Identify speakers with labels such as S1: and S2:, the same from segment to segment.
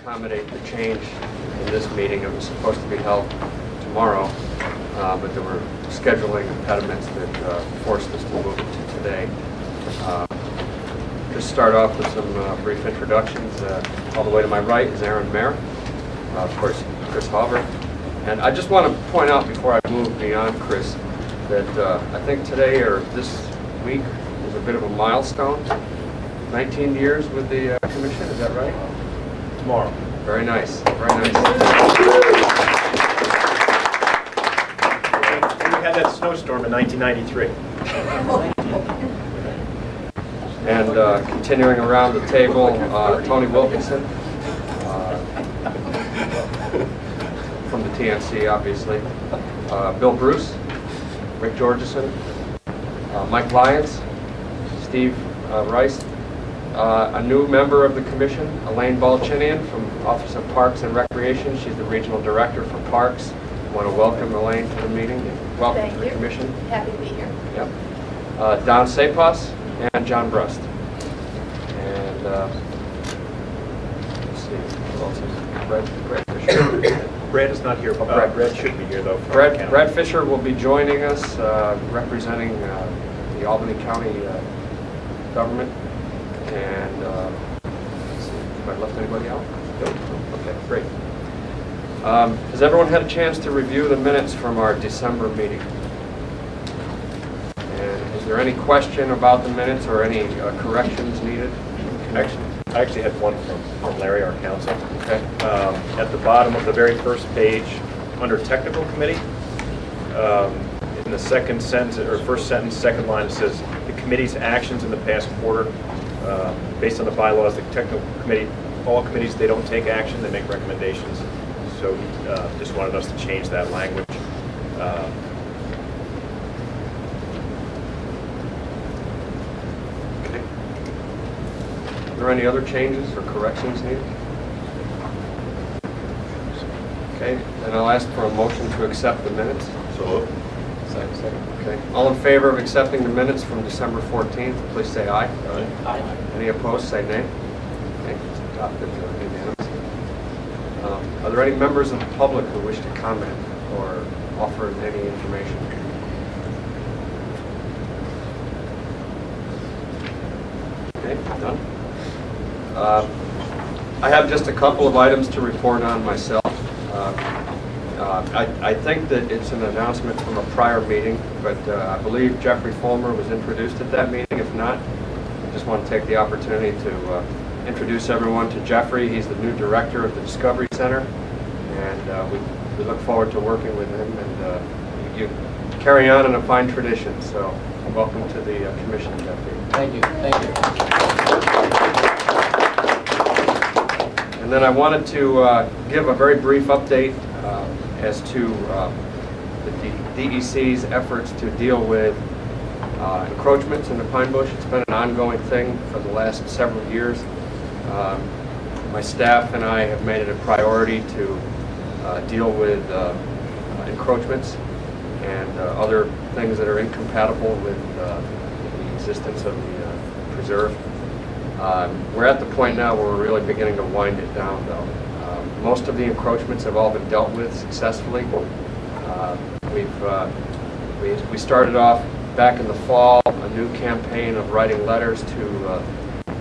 S1: accommodate the change in this meeting. It was supposed to be held tomorrow, but there were scheduling impediments that forced us to move it to today. Just start off with some brief introductions. All the way to my right is Aaron Mayer, of course, Chris Hauber. And I just want to point out before I move beyond Chris that I think today or this week is a bit of a milestone. 19 years with the commission, is that right?
S2: Tomorrow.
S1: Very nice, very nice.
S2: We had that snowstorm in 1993.
S1: And continuing around the table, Tony Wilkinson from the TNC, obviously. Bill Bruce, Rick Georgeson, Mike Lyons, Steve Rice, a new member of the commission, Elaine Balchinian from Office of Parks and Recreation. She's the regional director for Parks. I want to welcome Elaine to the meeting. Welcome to the commission.
S3: Happy to be here.
S1: Yep. Don Sapos and John Brust. And let's see, who else is Brad Fisher.
S2: Brad is not here. Brad should be here though.
S1: Brad Fisher will be joining us, representing the Albany County government. And let's see, have I left anybody out? No. Okay, great. Has everyone had a chance to review the minutes from our December meeting? And is there any question about the minutes or any corrections needed?
S2: I actually had one from Larry, our counsel.
S1: Okay.
S2: At the bottom of the very first page, under technical committee, in the second sentence, or first sentence, second line, it says, the committee's actions in the past quarter, based on the bylaws, the technical committee, all committees, they don't take action, they make recommendations. So just wanted us to change that language.
S1: Okay. Are there any other changes or corrections needed? Okay, then I'll ask for a motion to accept the minutes.
S2: So
S1: Second. Okay. All in favor of accepting the minutes from December 14th, please say aye.
S2: Aye.
S1: Any opposed, say nay. Okay, it's adopted unanimously. Are there any members of the public who wish to comment or offer any information? Okay, none. I have just a couple of items to report on myself. I think that it's an announcement from a prior meeting, but I believe Jeffrey Fulmer was introduced at that meeting. If not, I just want to take the opportunity to introduce everyone to Jeffrey. He's the new director of the Discovery Center, and we look forward to working with him, and you carry on in a fine tradition. So welcome to the commission, Jeffrey.
S4: Thank you. Thank you.
S1: And then I wanted to give a very brief update as to the DEC's efforts to deal with encroachments in the pine bush. It's been an ongoing thing for the last several years. My staff and I have made it a priority to deal with encroachments and other things that are incompatible with the existence of the preserve. We're at the point now where we're really beginning to wind it down, though. Most of the encroachments have all been dealt with successfully. We started off back in the fall a new campaign of writing letters to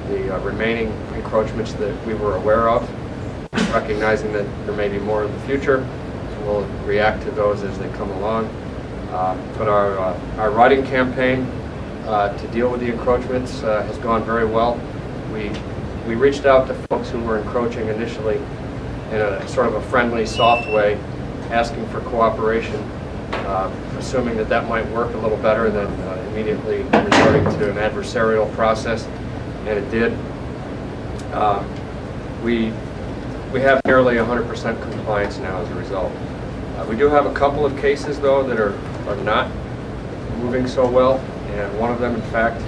S1: the remaining encroachments that we were aware of, recognizing that there may be more in the future. So we'll react to those as they come along. But our writing campaign to deal with the encroachments has gone very well. We reached out to folks who were encroaching initially in a sort of a friendly, soft way, asking for cooperation, assuming that that might work a little better than immediately resorting to an adversarial process, and it did. We have nearly 100% compliance now as a result. We do have a couple of cases, though, that are not moving so well, and one of them, in fact,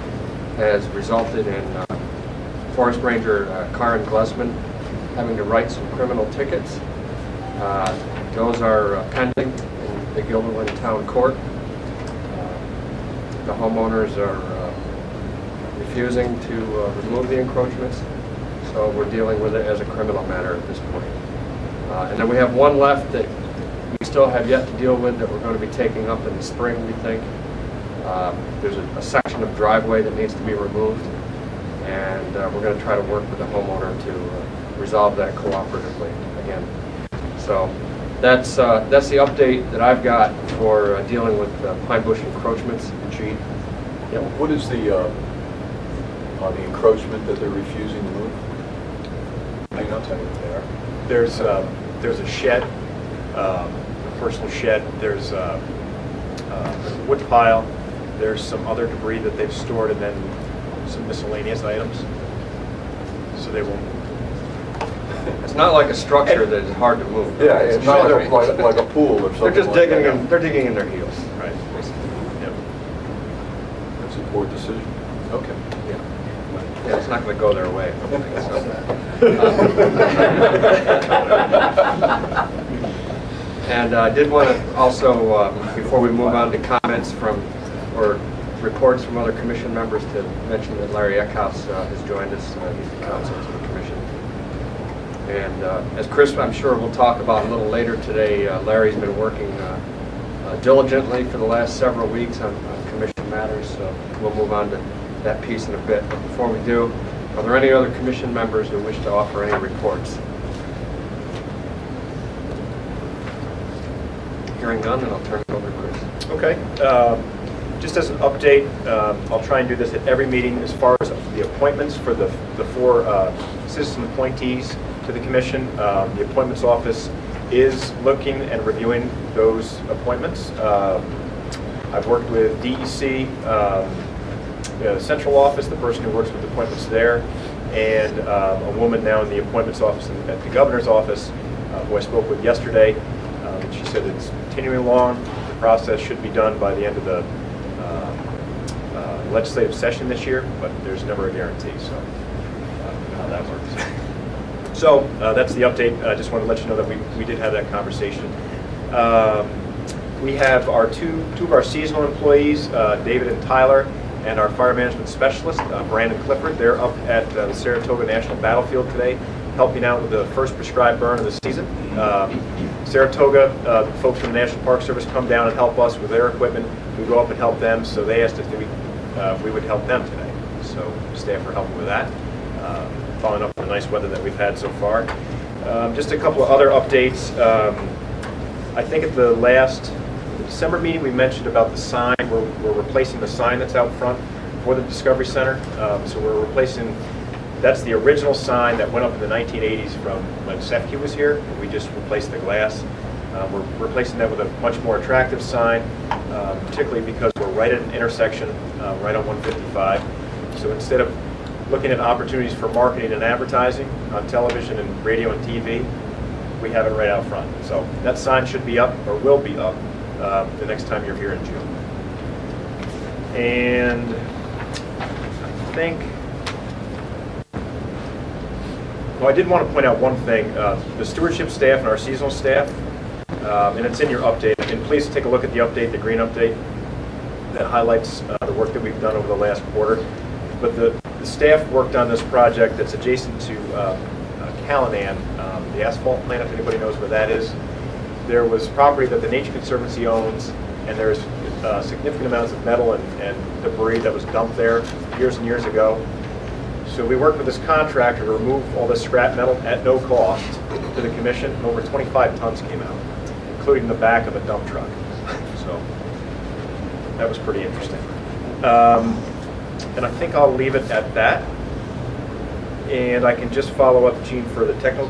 S1: has resulted in Forest Ranger Karen Glessman having to write some criminal tickets. Those are pending in the Gilderland Town Court. The homeowners are refusing to remove the encroachments. So we're dealing with it as a criminal matter at this point. And then we have one left that we still have yet to deal with that we're going to be taking up in the spring, we think. There's a section of driveway that needs to be removed, and we're going to try to work with the homeowner to resolve that cooperatively again. So that's the update that I've got for dealing with Pine Bush encroachments. Gene?
S3: Yeah, what is the encroachment that they're refusing to move?
S2: I'll tell you what they are. There's a shed, a personal shed. There's a wood pile. There's some other debris that they've stored, and then some miscellaneous items. So they will.
S1: It's not like a structure that is hard to move.
S3: Yeah, it's not like a pool or something.
S1: They're just
S3: like
S1: digging
S3: that.
S1: in. They're digging in their heels.
S2: Right. Yep.
S3: That's a poor decision. Okay.
S1: Yeah, it's not going to go their way. And I did want to also, before we move on to comments from, or reports from other commission members, to mention that Larry Eckhouse has joined us. He's the counsel to the commission. And as Chris, I'm sure, will talk about a little later today, Larry's been working diligently for the last several weeks on commission matters, so we'll move on to that piece in a bit. But before we do, are there any other commission members who wish to offer any reports? Hearing none, then I'll turn it over to Chris.
S2: Okay. Just as an update, I'll try and do this at every meeting as far as the appointments for the four citizen appointees to the commission. The appointments office is looking and reviewing those appointments. I've worked with DEC, the central office, the person who works with appointments there, and a woman now in the appointments office at the governor's office, who I spoke with yesterday. She said it's continuing along. The process should be done by the end of the legislative session this year, but there's never a guarantee, so how that works. So that's the update. I just want to let you know that we did have that conversation. We have our two of our seasonal employees, David and Tyler, and our fire management specialist, Brandon Clifford. They're up at the Saratoga National Battlefield today, helping out with the first prescribed burn of the season. Saratoga, the folks from the National Park Service come down and help us with their equipment. We go up and help them, so they asked if we would help them today. So staff are helping with that, following up on the nice weather that we've had so far. Just a couple of other updates. I think at the December meeting we mentioned about the sign. We're replacing the sign that's out front for the Discovery Center. So we're replacing, that's the original sign that went up in the 1980s from when Sefke was here. And we just replaced the glass. We're replacing that with a much more attractive sign, particularly because we're right at an intersection, right on 155. So instead of looking at opportunities for marketing and advertising on television and radio and TV, we have it right out front. So that sign should be up, or will be up, the next time you're here in June. And I think, well, I did want to point out one thing. The stewardship staff and our seasonal staff, and it's in your update, and please take a look at the update, the green update, that highlights the work that we've done over the last quarter. But the staff worked on this project that's adjacent to Callanan, the asphalt plant, if anybody knows where that is. There was property that the Nature Conservancy owns, and there's significant amounts of metal and debris that was dumped there years and years ago. So we worked with this contractor to remove all this scrap metal at no cost to the commission, and over 25 tons came out, including the back of a dump truck. So that was pretty interesting. And I think I'll leave it at that. And I can just follow up, Gene, for the technical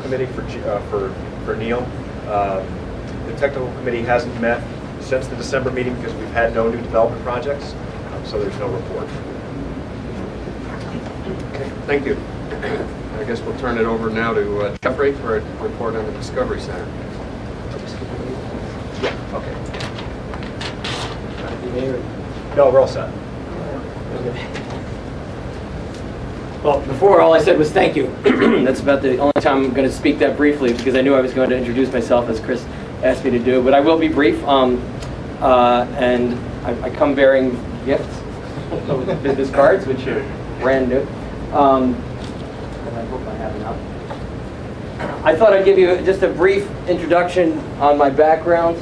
S2: committee for Neil. The technical committee hasn't met since the December meeting because we've had no new development projects, so there's no report.
S1: Okay, thank you. I guess we'll turn it over now to Jeffrey for a report on the Discovery Center. Yeah, okay.
S2: No, we're all set.
S4: Well, before all I said was thank you. That's about the only time I'm going to speak that briefly because I knew I was going to introduce myself as Chris asked me to do. But I will be brief. And I come bearing gifts, business cards, which are brand new. and I hope I have enough. I thought I'd give you just a brief introduction on my background,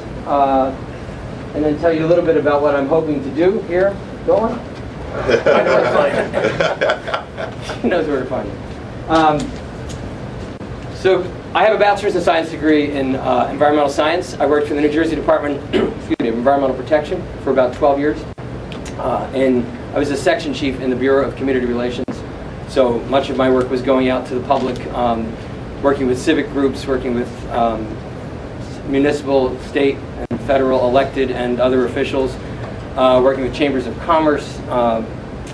S4: and then tell you a little bit about what I'm hoping to do here. Go on. I know where to find you. He knows where to find you. So I have a bachelor's in science degree in environmental science. I worked for the New Jersey Department of Environmental Protection for about 12 years. And I was a section chief in the Bureau of Community Relations. So much of my work was going out to the public, working with civic groups, working with municipal, state, and federal elected and other officials, working with chambers of commerce,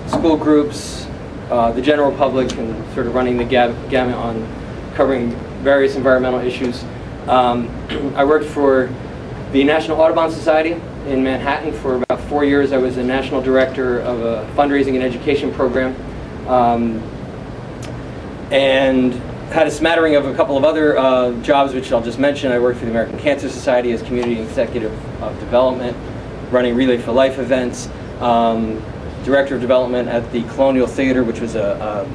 S4: school groups, the general public, and sort of running the gamut on covering various environmental issues. I worked for the National Audubon Society in Manhattan for about 4 years. I was the national director of a fundraising and education program, and had a smattering of a couple of other jobs, which I'll just mention. I worked for the American Cancer Society as community executive of development, running Relay for Life events, director of development at the Colonial Theater, which was a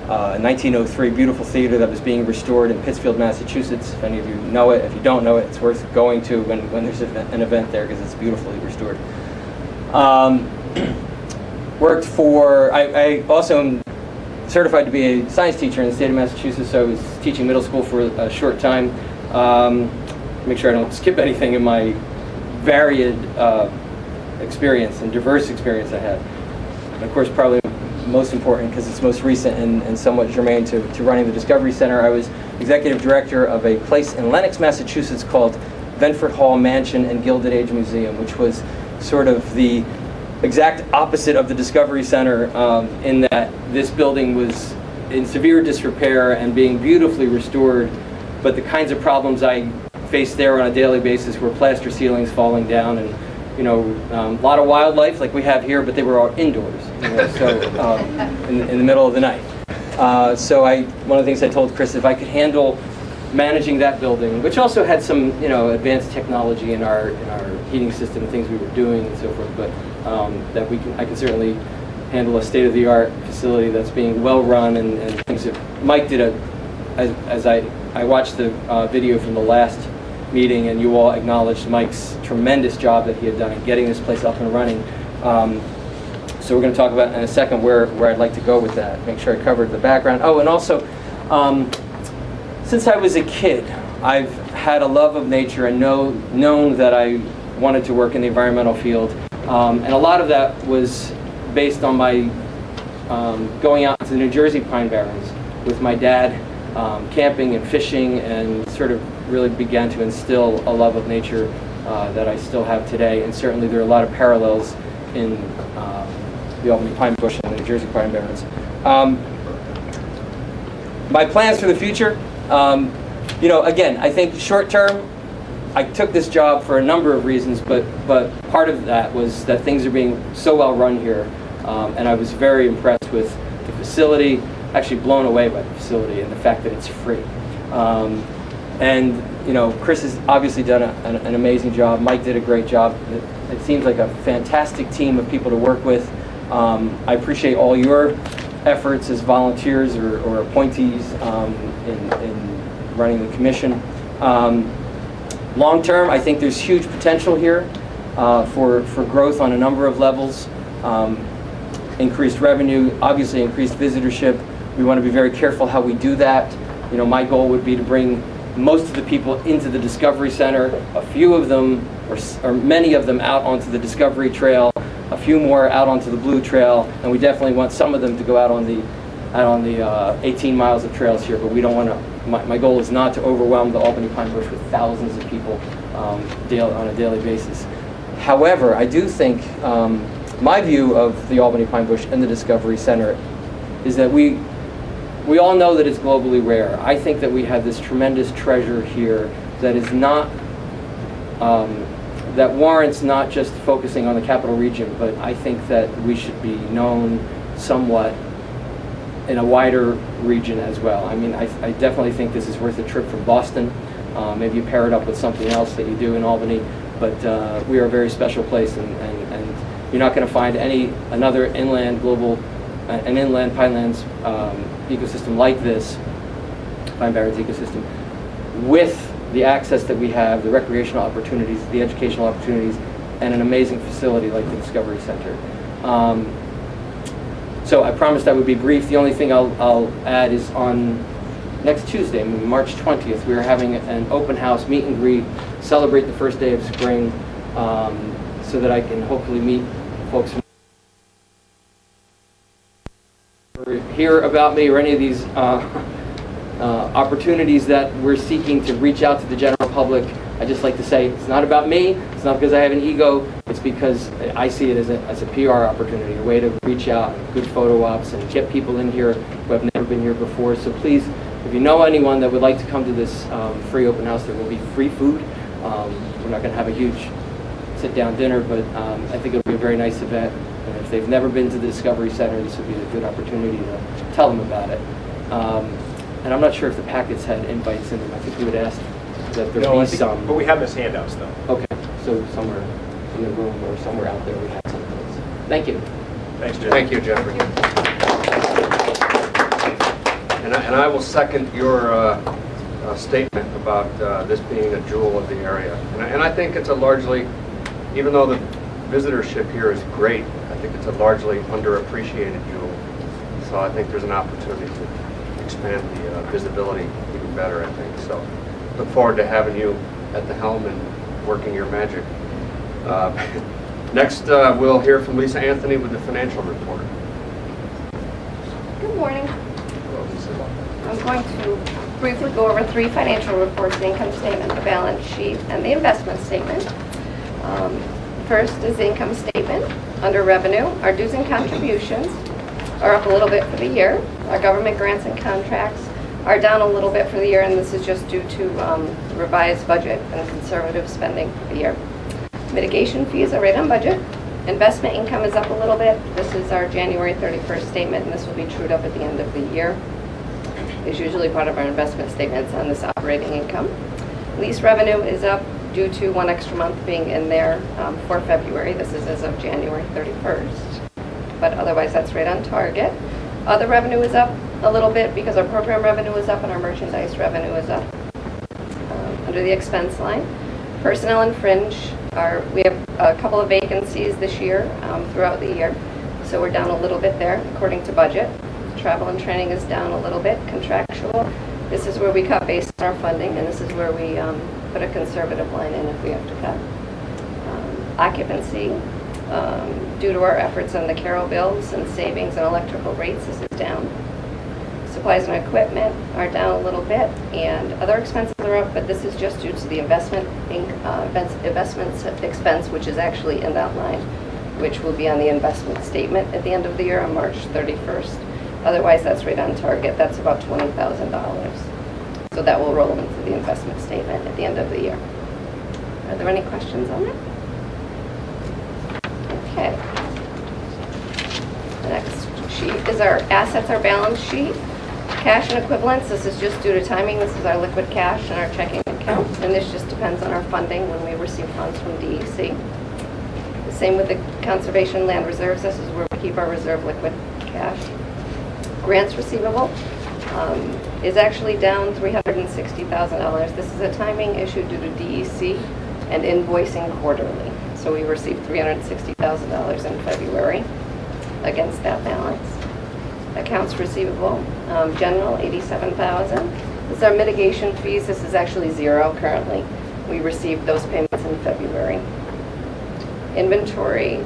S4: 1903 beautiful theater that was being restored in Pittsfield, Massachusetts. If any of you know it, if you don't know it, it's worth going to when there's an event there, because it's beautifully restored. Worked for, I also am certified to be a science teacher in the state of Massachusetts, so I was teaching middle school for a short time. Make sure I don't skip anything in my varied experience and diverse experience I had. And of course, probably most important, because it's most recent and somewhat germane to running the Discovery Center, I was executive director of a place in Lenox, Massachusetts called Venford Hall Mansion and Gilded Age Museum, which was sort of the exact opposite of the Discovery Center, in that this building was in severe disrepair and being beautifully restored, but the kinds of problems I faced there on a daily basis were plaster ceilings falling down and a lot of wildlife like we have here, but they were all indoors, so in the middle of the night. So one of the things I told Chris, if I could handle managing that building, which also had some advanced technology in our heating system, things we were doing and so forth, but that I can certainly handle a state-of-the-art facility that's being well run and things that Mike did as I watched the video from the last meeting, and you all acknowledged Mike's tremendous job that he had done in getting this place up and running. So we're going to talk about in a second where I'd like to go with that, make sure I covered the background. Oh, and also, since I was a kid, I've had a love of nature and known that I wanted to work in the environmental field. And a lot of that was based on my going out to the New Jersey Pine Barrens with my dad, camping and fishing, and sort of really began to instill a love of nature that I still have today. And certainly there are a lot of parallels in the Albany Pine Bush and the New Jersey Pine Barrens. My plans for the future, again, I think short term, I took this job for a number of reasons, but part of that was that things are being so well run here, and I was very impressed with the facility, actually blown away by the facility and the fact that it's free. And Chris has obviously done an amazing job. Mike did a great job. It seems like a fantastic team of people to work with. I appreciate all your efforts as volunteers or appointees in running the commission. Long term, I think there's huge potential here for growth on a number of levels. Increased revenue, obviously increased visitorship. We want to be very careful how we do that. My goal would be to bring most of the people into the Discovery Center, a few of them, or many of them, out onto the Discovery Trail, a few more out onto the Blue Trail, and we definitely want some of them to go out on the 18 miles of trails here, but we don't want to, my goal is not to overwhelm the Albany Pine Bush with thousands of people on a daily basis. However, I do think my view of the Albany Pine Bush and the Discovery Center is that we all know that it's globally rare. I think that we have this tremendous treasure here that is not, that warrants not just focusing on the capital region, but I think that we should be known somewhat in a wider region as well. I mean, I definitely think this is worth a trip from Boston. Maybe you pair it up with something else that you do in Albany, but we are a very special place, and you're not going to find another inland global an inland pinelands ecosystem like this, Pine Barrens ecosystem, with the access that we have, the recreational opportunities, the educational opportunities, and an amazing facility like the Discovery Center. So I promised I would be brief. The only thing I'll add is on next Tuesday, March 20th, we are having an open house meet and greet, celebrate the first day of spring, so that I can hopefully meet folks who hear about me or any of these opportunities that we're seeking to reach out to the general public. I just like to say it's not about me, it's not because I have an ego, it's because I see it as a PR opportunity, a way to reach out, good photo ops, and get people in here who have never been here before. So please, if you know anyone that would like to come to this free open house, there will be free food. We're not going to have a huge sit-down dinner, but I think it'll be a very nice event. And if they've never been to the Discovery Center, this would be a good opportunity to tell them about it. And I'm not sure if the packets had invites in them. I think we would ask that there be some.
S2: But we have this handouts, though.
S4: Okay, so somewhere in the room or somewhere out there we have some of those. Thank you.
S2: Thanks, Jim.
S1: Thank you, Jeffrey. And I will second your statement about this being a jewel of the area. And I think it's a largely, even though the visitorship here is great, I think it's a largely underappreciated jewel. So I think there's an opportunity to expand the visibility even better, I think. So look forward to having you at the helm and working your magic. Next, we'll hear from Lisa Anthony with the financial report.
S5: Good morning.
S1: Hello, Lisa.
S5: I'm going to briefly go over 3 financial reports: the income statement, the balance sheet, and the investment statement. First is the income statement. Under revenue, our dues and contributions are up a little bit for the year. Our government grants and contracts are down a little bit for the year, and this is just due to revised budget and conservative spending for the year. Mitigation fees are right on budget. Investment income is up a little bit. This is our January 31st statement, and this will be trued up at the end of the year. It's usually part of our investment statements on this operating income. Lease revenue is up due to 1 extra month being in there for February. This is as of January 31st. But otherwise, that's right on target. Other revenue is up a little bit because our program revenue is up and our merchandise revenue is up. Under the expense line, personnel and fringe, we have a couple of vacancies this year throughout the year. So we're down a little bit there according to budget. Travel and training is down a little bit. Contractual, this is where we cut based on our funding, and this is where we put a conservative line in if we have to cut. Occupancy, due to our efforts on the Carroll bills and savings and electrical rates, this is down. Supplies and equipment are down a little bit, and other expenses are up, but this is just due to the investment expense, which is actually in that line, which will be on the investment statement at the end of the year on March 31st. Otherwise, that's right on target. That's about $20,000. So that will roll into the investment statement at the end of the year. Are there any questions on that? Okay. The next sheet is our assets, our balance sheet. Cash and equivalents, this is just due to timing. This is our liquid cash and our checking account. And this just depends on our funding when we receive funds from DEC. The same with the conservation land reserves. This is where we keep our reserve liquid cash. Grants receivable is actually down $360,000. This is a timing issue due to DEC and invoicing quarterly. So we received $360,000 in February against that balance. Accounts receivable, general, $87,000. This is our mitigation fees. This is actually zero currently. We received those payments in February. Inventory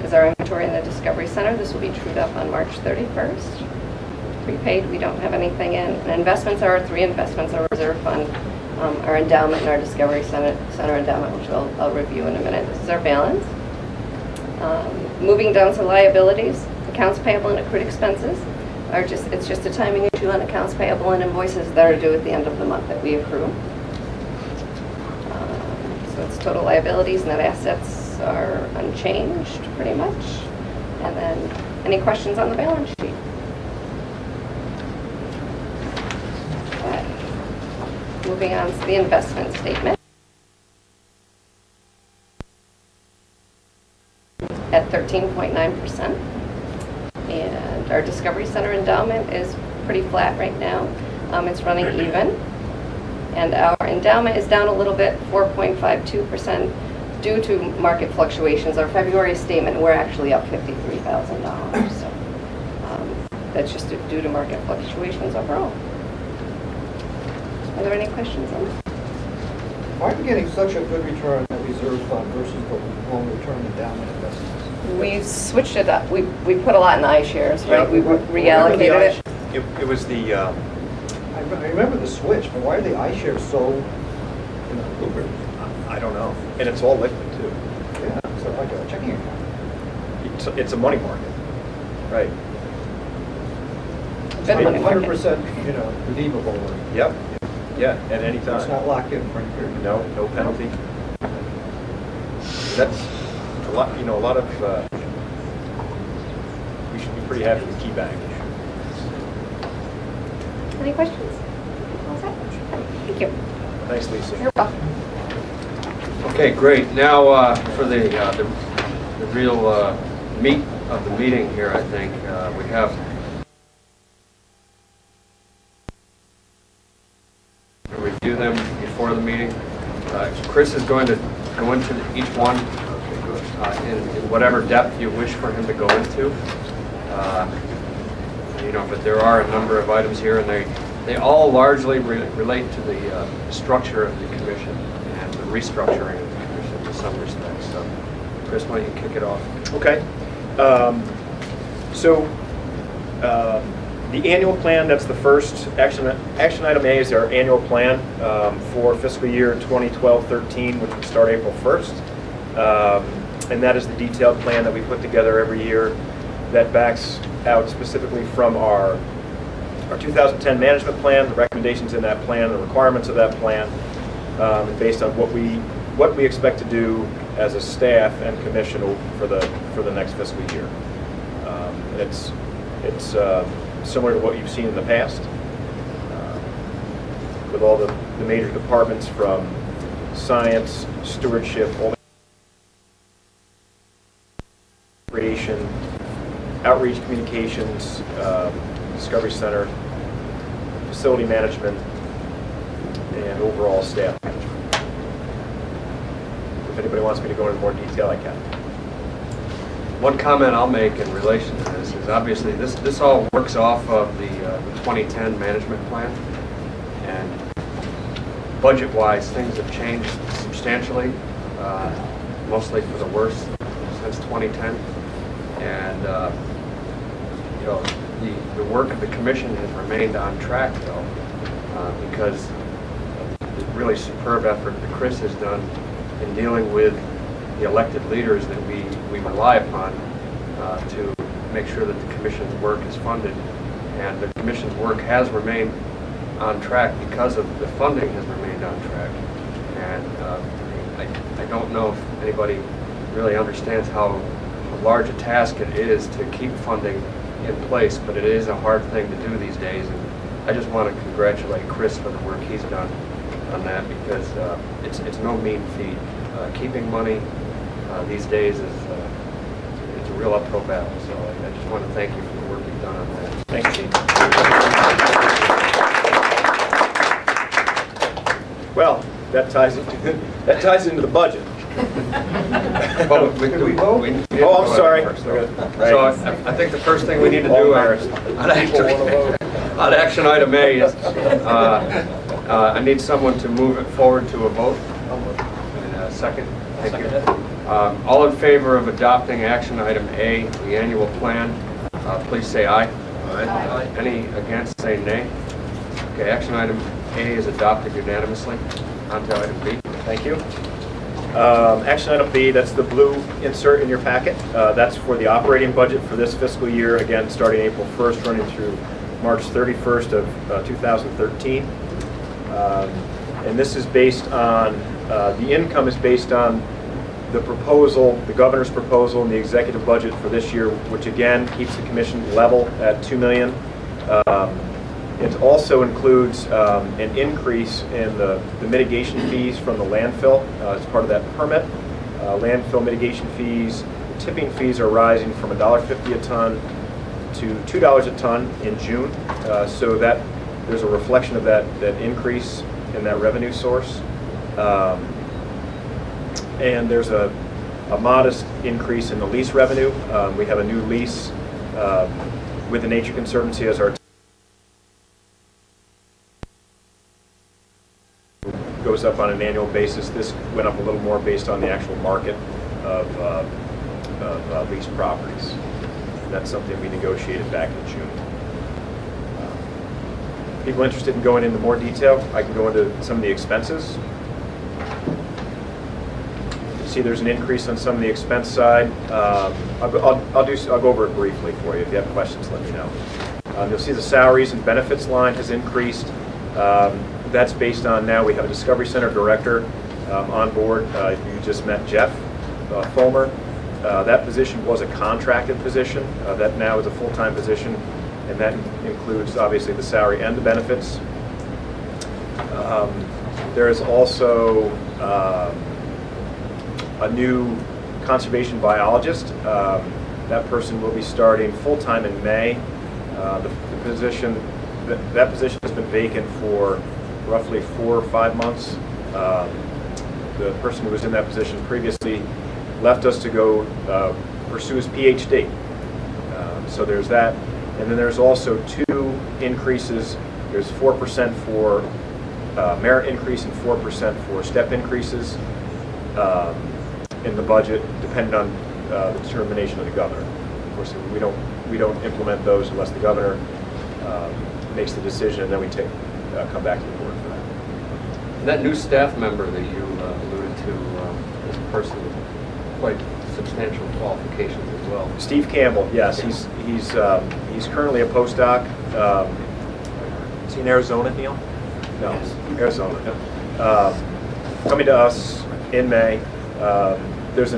S5: is our inventory in the Discovery Center. This will be trued up on March 31st. Prepaid, we don't have anything in. And investments are our 3 investments, our reserve fund, our endowment, and our Discovery Center endowment, which I'll review in a minute. This is our balance. Moving down to liabilities, accounts payable and accrued expenses are it's just a timing issue on accounts payable and invoices that are due at the end of the month that we accrue. So it's total liabilities, net assets are unchanged pretty much. And then any questions on the balance sheet? Okay. Moving on to the investment statement. At 13.9%. And our Discovery Center endowment is pretty flat right now. It's running even. And our endowment is down a little bit, 4.52%, due to market fluctuations. Our February statement, we're actually up $53,000. So that's just due to market fluctuations overall. Are there any questions on that?
S6: Why are we getting such a good return on the reserve fund versus the long-term endowment investments?
S5: We switched it up. We put a lot in iShares, right?
S2: Yeah.
S5: We reallocated it.
S2: It was the,
S6: I remember the switch, but why are the iShares so, lucrative?
S2: I don't know, and it's all liquid too.
S6: Yeah, it's like a checking account.
S2: It's a money market. Right.
S5: Good money market.
S6: 100%, redeemable.
S2: Yep. Yeah, at any time.
S6: It's not locked in for any period.
S2: No, no penalty. That's a lot, a lot of, we should be pretty happy with Key Bank.
S5: Any questions? All set? Thank you.
S2: Thanks, Lisa.
S5: You're welcome.
S1: Okay, great. Now for the real meat of the meeting here, I think we have to review them before the meeting. Chris is going to go into each one in whatever depth you wish for him to go into. But there are a number of items here, and they all largely relate to the structure of the commission and the restructuring of the commission in some respects. So, Chris, why don't you kick it off?
S2: Okay. The annual plan, that's the first action item A is our annual plan for fiscal year 2012-13, which would start April 1st. And that is the detailed plan that we put together every year that backs out specifically from our 2010 management plan, the recommendations in that plan, the requirements of that plan, based on what we expect to do as a staff and commission for the next fiscal year. And it's similar to what you've seen in the past, with all the major departments from science, stewardship, creation, outreach communications, Discovery Center, facility management, and overall staff management. If anybody wants me to go into more detail, I can.
S1: One comment I'll make in relation to this is obviously this all works off of the 2010 management plan, and budget-wise things have changed substantially, mostly for the worse since 2010, and the work of the commission has remained on track though, because of the really superb effort that Chris has done in dealing with the elected leaders that we rely upon to make sure that the commission's work is funded. And the commission's work has remained on track because of the funding has remained on track. And I don't know if anybody really understands how large a task it is to keep funding in place, but it is a hard thing to do these days. And I just want to congratulate Chris for the work he's done on that, because it's no mean feat. Keeping money these days is it's a real uphill battle. So I just want to thank you for the work you've done on that.
S2: Thanks, Chief. Well, that ties into the budget.
S1: Well,
S6: Can we vote?
S2: Oh, I'm sorry.
S1: First,
S2: Right.
S1: So I think the first thing we need to do on action item A is I need someone to move it forward to a vote. And a second. Thank you. All in favor of adopting action item A, the annual plan, please say aye.
S3: Aye.
S1: Any against, say nay. Okay, action item A is adopted unanimously. On to item B.
S2: Thank you. Action item B, that's the blue insert in your packet. That's for the operating budget for this fiscal year, again, starting April 1st, running through March 31st of 2013. And this is based on, the income is based on the proposal, the governor's proposal and the executive budget for this year, which again keeps the commission level at $2 million. It also includes an increase in the mitigation fees from the landfill as part of that permit. Landfill mitigation fees, tipping fees are rising from $1.50 a ton to $2 a ton in June, so that there's a reflection of that increase in that revenue source. And there's a modest increase in the lease revenue. We have a new lease with the Nature Conservancy as our goes up on an annual basis. This went up a little more based on the actual market of leased properties. That's something we negotiated back in June. People interested in going into more detail, I can go into some of the expenses. You see there's an increase on some of the expense side. I'll go over it briefly for you. If you have questions, let me know. You'll see the salaries and benefits line has increased. That's based on now we have a Discovery Center director on board. You just met Jeff Fulmer. That position was a contracted position. That now is a full-time position, and that includes obviously the salary and the benefits. There is also a new conservation biologist. That person will be starting full-time in May. The position that position has been vacant for roughly 4 or 5 months. The person who was in that position previously left us to go pursue his PhD. So there's that. And then there's also 2 increases. There's 4% for merit increase and 4% for step increases in the budget, depending on the determination of the governor. Of course, we don't implement those unless the governor makes the decision, and then we come back to the board for that.
S1: That new staff member that you alluded to is a person with quite substantial qualifications as well.
S2: Steve Campbell, yes, he's currently a postdoc. Is he in Arizona, Neil? No, yes. Arizona. Coming to us in May. There's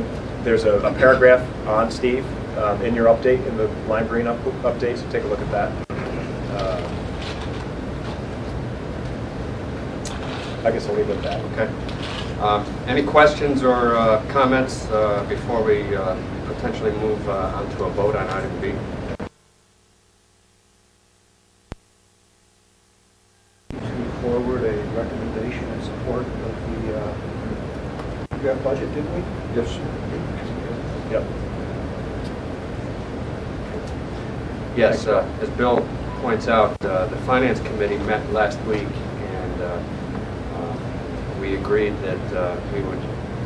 S2: a paragraph on Steve in your update, in the lime green update, so take a look at that. I guess I'll leave it at that.
S1: Okay. Any questions or comments before we potentially move on to a vote on item B?
S6: To forward a recommendation in support of the draft budget, didn't we?
S3: Yes.
S2: Yep.
S1: Yes, as Bill points out, the Finance Committee met last week, and we agreed that we would,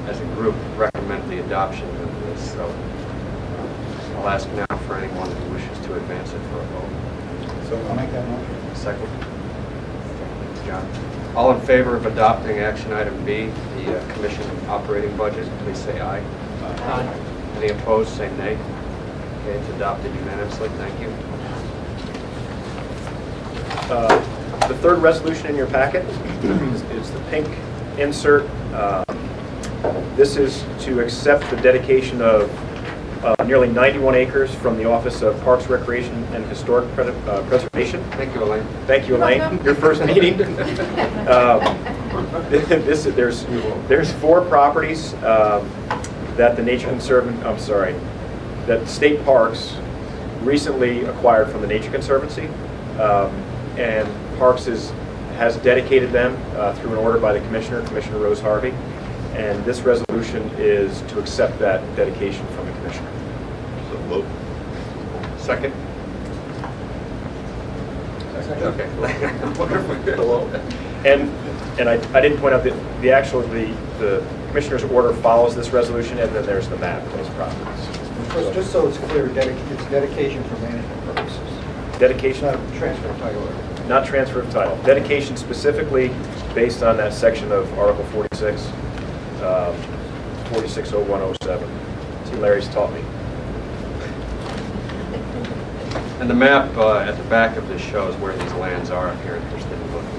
S1: as a group, recommend the adoption of this. So I'll ask now for anyone who wishes to advance it for a vote.
S6: So I'll make that motion.
S1: Second. John. All in favor of adopting action item B, the commission operating budget, please say aye.
S6: Aye.
S1: Any opposed, say nay. Okay, it's adopted unanimously. Thank you.
S2: The third resolution in your packet is the pink insert. This is to accept the dedication of nearly 91 acres from the Office of Parks, Recreation, and Historic Preservation.
S1: Thank you, Elaine.
S2: Thank you, Elaine. Your first meeting. There's 4 properties that the Nature Conservancy, that State Parks recently acquired from the Nature Conservancy, and Parks has dedicated them through an order by the Commissioner Rose Harvey, and this resolution is to accept that dedication from the Commissioner.
S3: So vote.
S1: Second? Okay.
S2: And I didn't point out that the Commissioner's order follows this resolution, and then there's the map of those properties.
S6: Just so it's clear, it's dedication for management purposes.
S2: Dedication,
S6: Not transfer of title.
S2: not transfer of title. Dedication specifically based on that section of Article 46, 460107. See, Larry's taught me.
S1: And the map at the back of this shows where these lands are if you're interested in looking.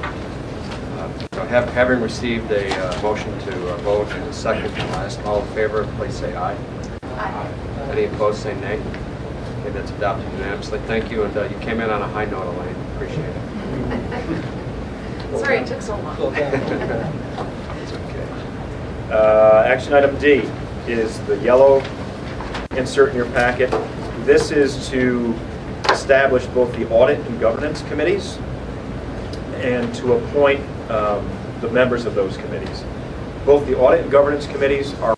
S1: So having received a motion to vote and a second and last, all in favor, please say aye.
S5: Aye.
S1: Any opposed, say nay. Okay, that's adopted unanimously. Thank you, and you came in on a high note, Elaine. Appreciate it.
S7: Sorry it took so long.
S2: It's okay. Action item D is the yellow insert in your packet. This is to establish both the audit and governance committees and to appoint the members of those committees. Both the audit and governance committees are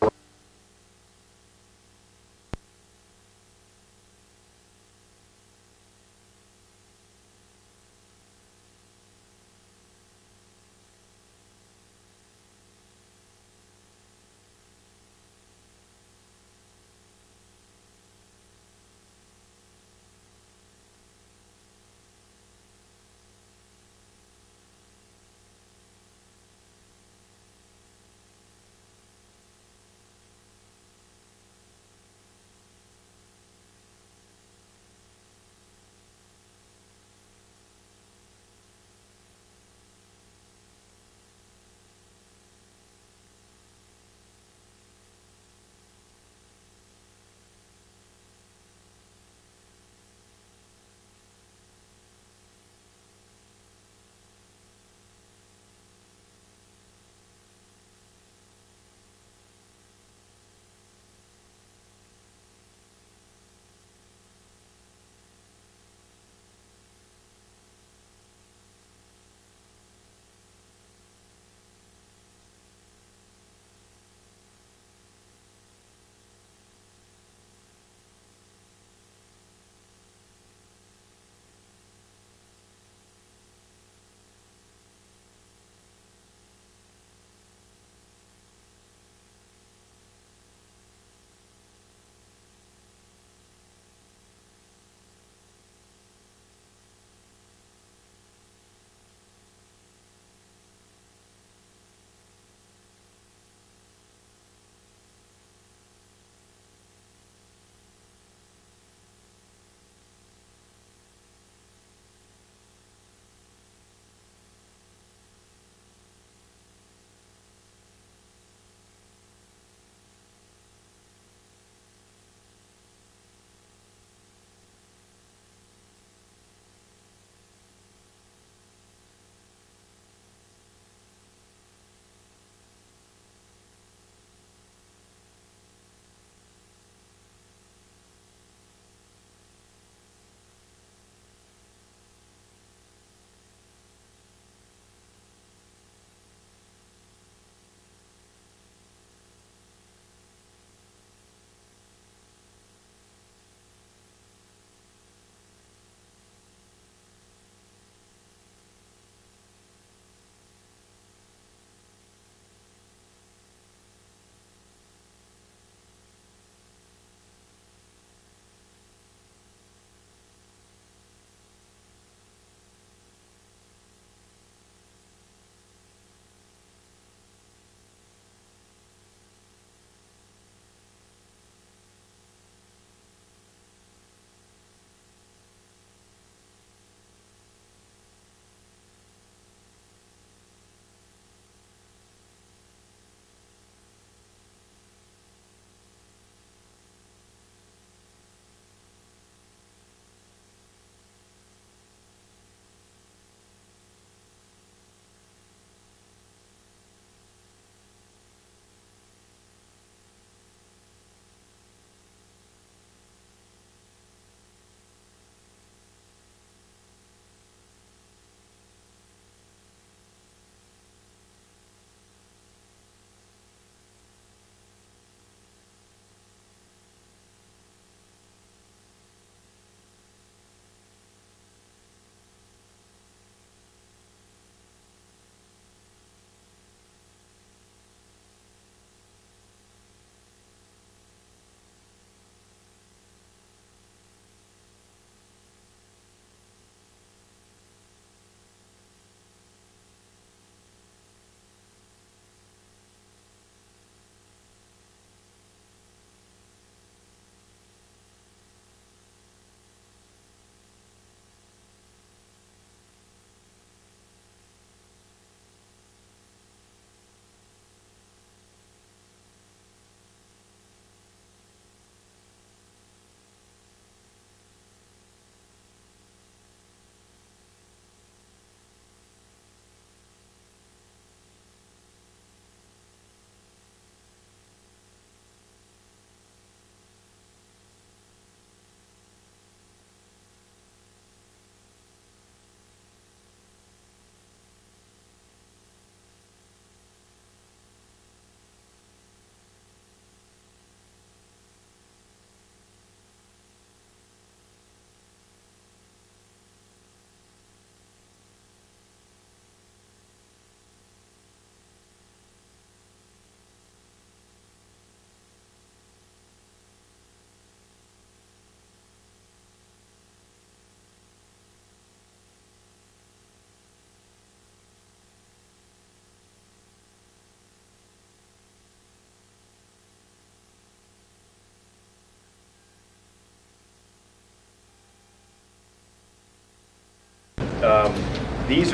S2: These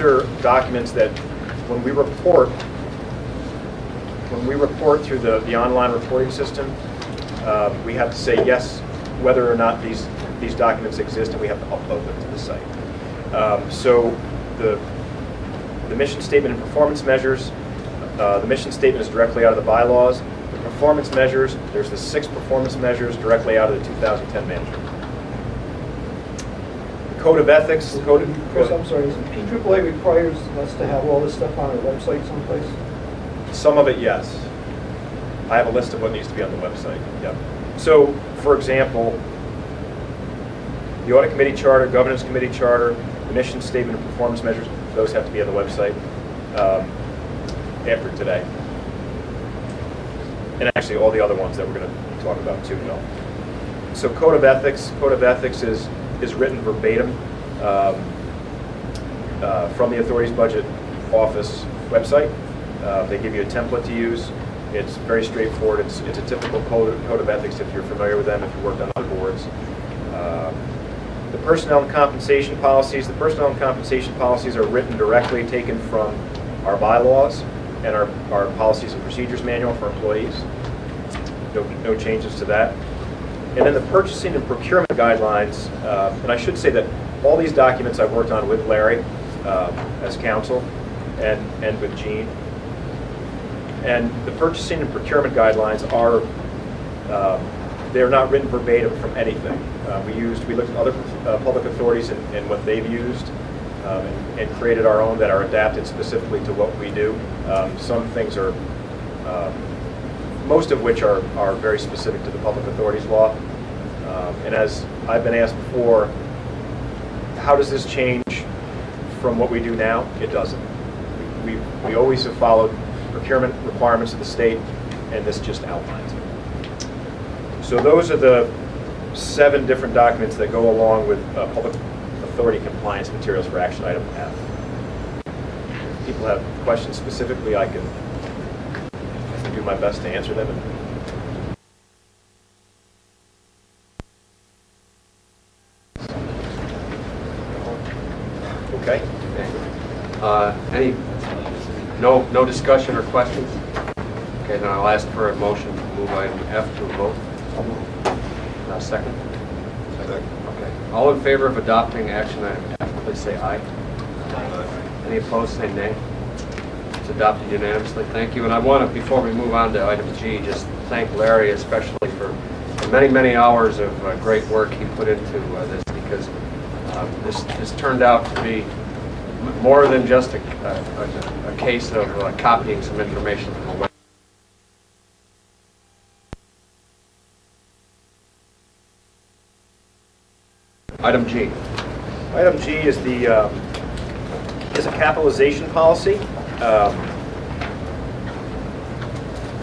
S2: are documents that when we report through the online reporting system, we have to say yes whether or not these documents exist, and we have to upload them to the site. So the mission statement and performance measures. The mission statement is directly out of the bylaws. The performance measures, there's the 6 performance measures directly out of the 2010 manual. The code of ethics.
S6: Chris, I'm sorry, is PAAA requires us to have all this stuff on our website someplace?
S2: Some of it, yes. I have a list of what needs to be on the website. Yep. So, for example, the audit committee charter, governance committee charter, the mission statement and performance measures, those have to be on the website after today. And actually all the other ones that we're going to talk about too, Bill. So code of ethics is written verbatim from the authority's budget office website. They give you a template to use. It's very straightforward. It's a typical code of ethics if you're familiar with them, if you worked on other boards. The personnel and compensation policies. The personnel and compensation policies are written directly, taken from our bylaws and our policies and procedures manual for employees. No changes to that. And then the purchasing and procurement guidelines, and I should say that all these documents I've worked on with Larry as counsel and with Gene. And the purchasing and procurement guidelines are, they're not written verbatim from anything. We looked at other public authorities and what they've used and created our own that are adapted specifically to what we do. Some things are, most of which are very specific to the public authorities law. And as I've been asked before, how does this change from what we do now? It doesn't. We always have followed procurement requirements of the state, and this just outlines it. So those are the 7 different documents that go along with public authority compliance materials for action item F. If people have questions specifically, I can do my best to answer them. Okay.
S1: No discussion or questions? Okay, then I'll ask for a motion to move item F to a vote. Second?
S3: Second.
S1: Okay. All in favor of adopting action item F, please say aye. Any opposed, say nay. It's adopted unanimously. Thank you. And I want to, before we move on to item G, just thank Larry especially for many, many hours of great work he put into this, because this turned out to be more than just a case of copying some information from a web. Item G.
S2: Item G is a capitalization policy.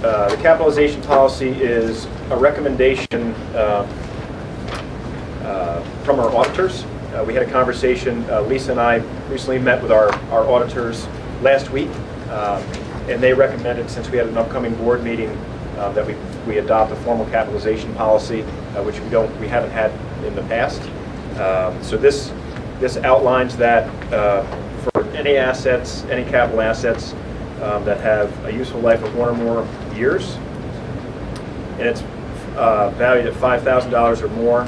S2: The capitalization policy is a recommendation from our auditors. We had a conversation, Lisa and I recently met with our auditors last week, and they recommended, since we had an upcoming board meeting, that we adopt a formal capitalization policy, which we haven't had in the past. So this outlines that for any assets, any capital assets that have a useful life of 1 or more years, and it's valued at $5,000 or more,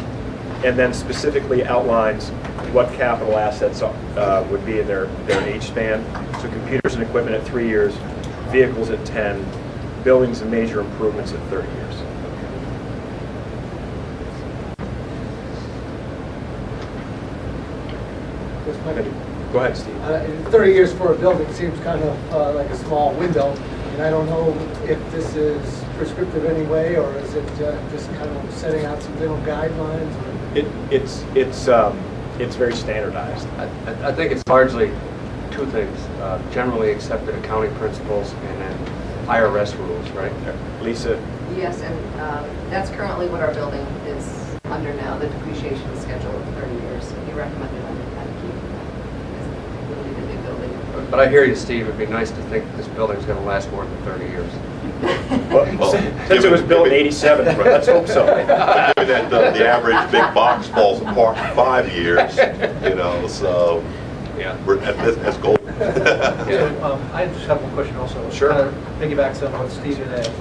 S2: and then specifically outlines what capital assets would be in their age span. So computers and equipment at 3 years, vehicles at 10, buildings and major improvements at 30 years. Go ahead, Steve.
S7: 30 years for a building seems kind of like a small window, and I don't know if this is prescriptive anyway, or is it just kind of setting out some general guidelines?
S2: It's very standardized.
S1: I think it's largely 2 things: generally accepted accounting principles and then IRS rules, right?
S2: Lisa?
S8: Yes, and that's currently what our building is under now, the depreciation schedule of 30 years. He recommended I keep that because we need a new building.
S1: But I hear you, Steve. It'd be nice to think this building's going to last more than 30 years.
S2: Well, since it was built in '87, let's hope so.
S9: Given that the average big box falls apart in 5 years, you know, so
S1: Yeah.
S9: that's gold.
S6: So, I just have one question also.
S2: Sure.
S6: Kind of piggybacks on what Steve had asked.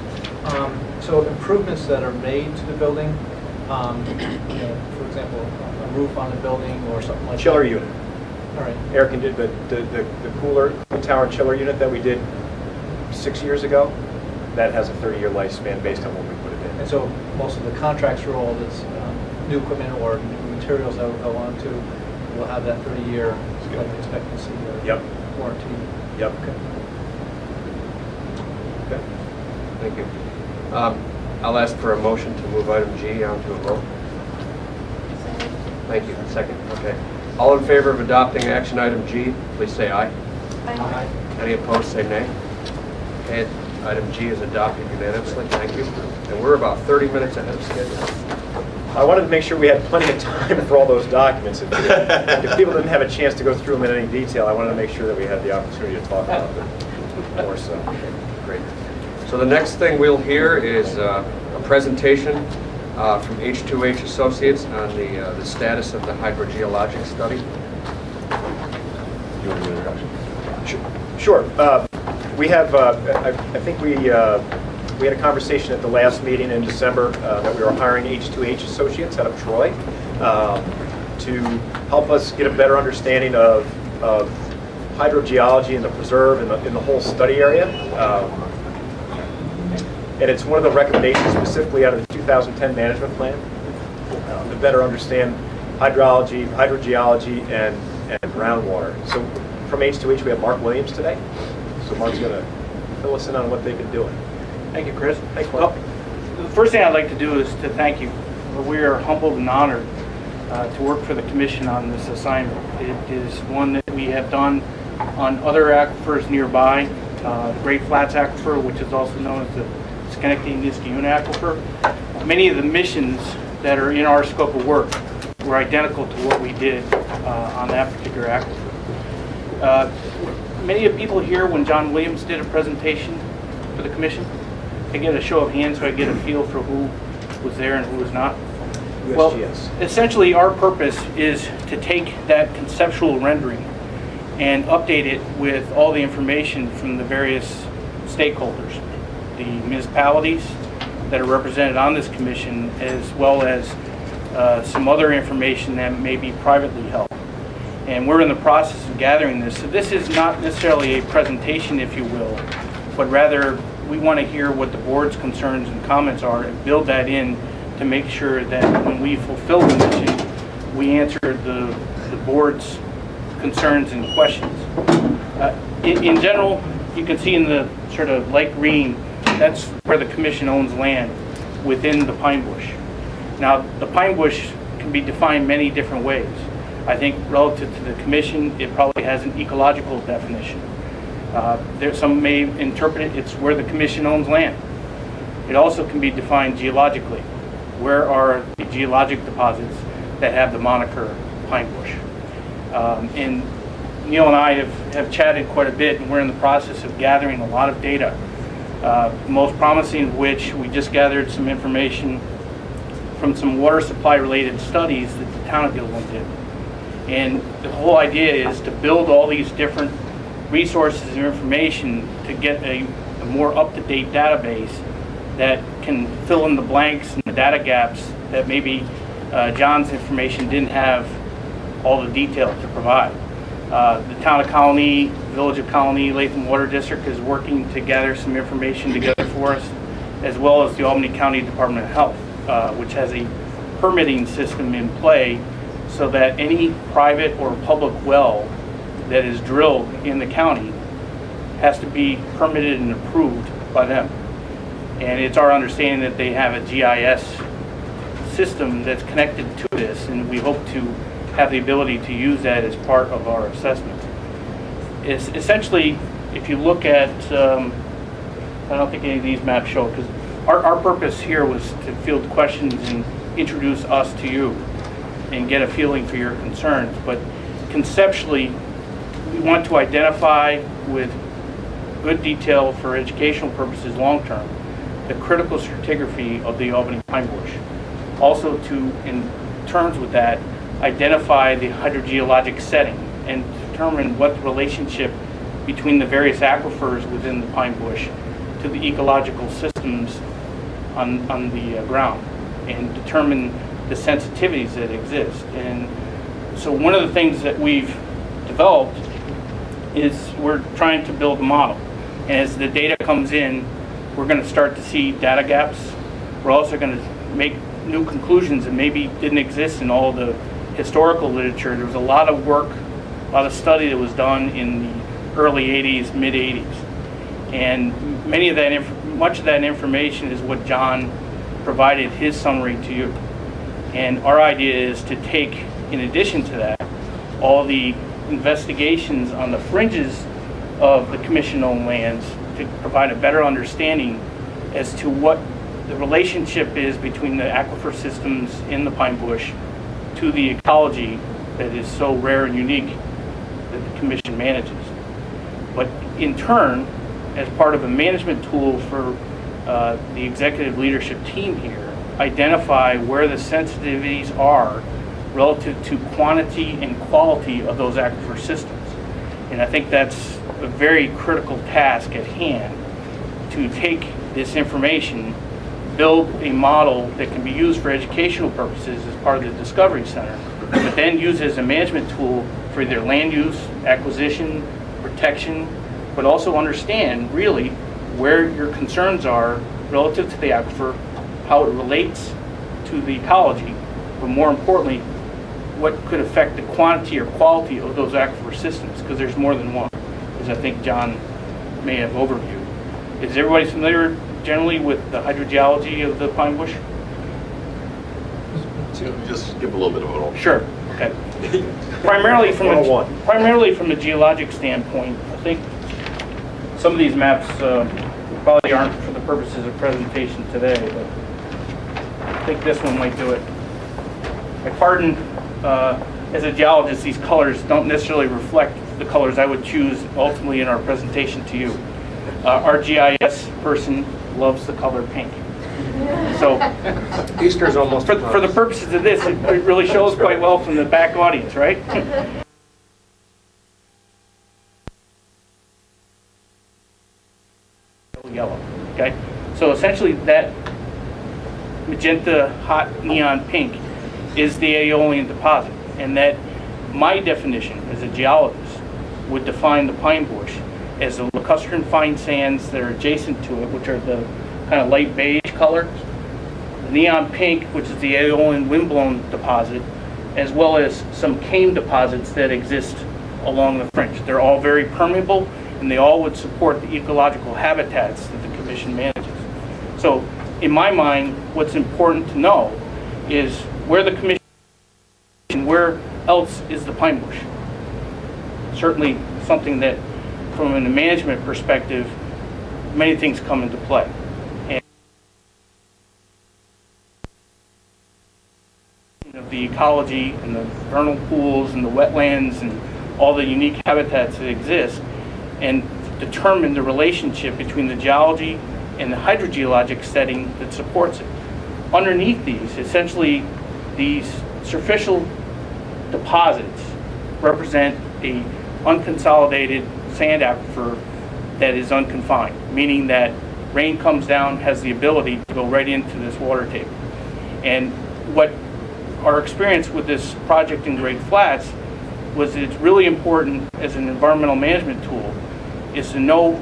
S6: So improvements that are made to the building, you know, for example, a roof on the building or something like that?
S2: Chiller unit.
S6: All right.
S2: Air conditioned, the cooler tower chiller unit that we did 6 years ago, that has a 30-year lifespan based on when we put it in.
S6: And so most of the contracts for all this new equipment or new materials that will go on to will have that 30-year life expectancy or
S2: Yep.
S6: warranty.
S2: Yep.
S6: Okay.
S2: Okay.
S1: Thank you. I'll ask for a motion to move item G onto a vote. Thank you. Second. Okay. All in favor of adopting action item G, please say aye.
S6: Aye.
S1: Any opposed, say nay. Okay, item G is adopted unanimously. Thank you. And we're about 30 minutes ahead of schedule.
S2: I wanted to make sure we had plenty of time for all those documents. If people didn't have a chance to go through them in any detail, I wanted to make sure that we had the opportunity to talk about them more so.
S1: Great. So the next thing we'll hear is a presentation from H2H Associates on the status of the hydrogeologic study.
S9: You want an introduction?
S2: Sure. We have, I think we had a conversation at the last meeting in December that we were hiring H2H Associates out of Troy to help us get a better understanding of hydrogeology in the preserve and in the whole study area. And it's one of the recommendations specifically out of the 2010 management plan to better understand hydrology, hydrogeology, and groundwater. So from H2H, we have Mark Williams today. So Mark's going to fill us in on what they've been doing.
S10: Thank you, Chris.
S2: Thanks, Mark.
S10: The first thing I'd like to do is to thank you. We are humbled and honored to work for the Commission on this assignment. It is one that we have done on other aquifers nearby, the Great Flats Aquifer, which is also known as the Schenectady-Niskayuna Aquifer. Many of the missions that are in our scope of work were identical to what we did on that particular aquifer. Many of the people here, when John Williams did a presentation for the Commission, I get a show of hands so I get a feel for who was there and who was not. Well, essentially our purpose is to take that conceptual rendering and update it with all the information from the various stakeholders, the municipalities that are represented on this commission, as well as some other information that may be privately held. And we're in the process of gathering this. So this is not necessarily a presentation, if you will, but rather we want to hear what the board's concerns and comments are and build that in to make sure that when we fulfill the mission, we answer the board's concerns and questions. In general, you can see in the sort of light green, that's where the commission owns land within the pine bush. Now, the pine bush can be defined many different ways. I think relative to the commission, it probably has an ecological definition. Some may interpret it, it's where the commission owns land. It also can be defined geologically. Where are the geologic deposits that have the moniker pine bush? And Neil and I have chatted quite a bit, and we're in the process of gathering a lot of data. Most promising of which, we just gathered some information from some water supply related studies that the town of Gilliland did. And the whole idea is to build all these different resources and information to get a more up-to-date database that can fill in the blanks and the data gaps that maybe John's information didn't have all the detail to provide. The town of Colony, village of Colony, Latham Water District is working to gather some information together for us, as well as the Albany County Department of Health, which has a permitting system in play so that any private or public well that is drilled in the county has to be permitted and approved by them. And it's our understanding that they have a GIS system that's connected to this, and we hope to have the ability to use that as part of our assessment. It's essentially, if you look at, I don't think any of these maps show, because our purpose here was to field questions and introduce us to you and get a feeling for your concerns. But conceptually, we want to identify with good detail for educational purposes long-term, the critical stratigraphy of the Albany pine bush. Also to, in terms with that, identify the hydrogeologic setting and determine what the relationship between the various aquifers within the pine bush to the ecological systems on the ground, and determine the sensitivities that exist. And so one of the things that we've developed is we're trying to build a model. And as the data comes in, we're going to start to see data gaps. We're also going to make new conclusions that maybe didn't exist in all the historical literature. There was a lot of work, a lot of study that was done in the early 80s, mid 80s. And much of that information is what John provided his summary to you. And our idea is to take, in addition to that, all the investigations on the fringes of the commission-owned lands to provide a better understanding as to what the relationship is between the aquifer systems in the pine bush to the ecology that is so rare and unique that the commission manages. But in turn, as part of a management tool for the executive leadership team here, identify where the sensitivities are relative to quantity and quality of those aquifer systems. And I think that's a very critical task at hand, to take this information, build a model that can be used for educational purposes as part of the Discovery Center, but then use as a management tool for their land use, acquisition, protection, but also understand really where your concerns are relative to the aquifer, how it relates to the ecology, but more importantly, what could affect the quantity or quality of those aquifer systems, because there's more than one, as I think John may have overviewed. Is everybody familiar generally with the hydrogeology of the pine bush?
S9: Just give a little bit of an overview.
S10: Sure. Okay. Primarily from a geologic standpoint, I think some of these maps probably aren't for the purposes of presentation today, but I think this one might do it. I pardon, as a geologist, these colors don't necessarily reflect the colors I would choose ultimately in our presentation to you. Our GIS person loves the color pink. So
S1: Easter's almost
S10: for the purposes of this, it really shows quite well from the back audience, right? Yellow, okay? So essentially that magenta, hot neon pink is the Aeolian deposit, and that my definition as a geologist would define the pine bush as the lacustrine fine sands that are adjacent to it, which are the kind of light beige color, the neon pink, which is the Aeolian windblown deposit, as well as some cane deposits that exist along the fringe. They're all very permeable, and they all would support the ecological habitats that the commission manages. So in my mind, what's important to know is where the commission, where else is the pine bush? Certainly something that, from a management perspective, many things come into play. And the ecology and the vernal pools and the wetlands and all the unique habitats that exist, and determine the relationship between the geology and the hydrogeologic setting that supports it. Underneath these, essentially, these superficial deposits represent a unconsolidated sand aquifer that is unconfined, meaning that rain comes down, has the ability to go right into this water table. And what our experience with this project in Great Flats was that it's really important as an environmental management tool is to know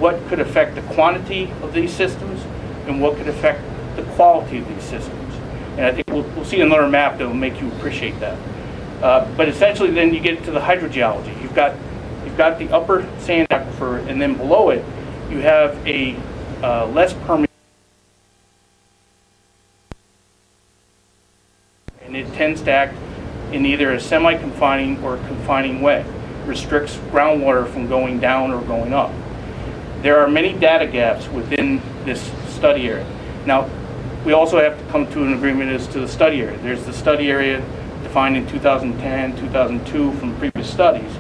S10: what could affect the quantity of these systems and what could affect the quality of these systems. And I think we'll see another map that will make you appreciate that. But essentially then you get to the hydrogeology. You've got the upper sand aquifer, and then below it you have a less permeable, and it tends to act in either a semi-confining or confining way. Restricts groundwater from going down or going up. There are many data gaps within this study area. Now, we also have to come to an agreement as to the study area. There's the study area defined in 2010, 2002 from previous studies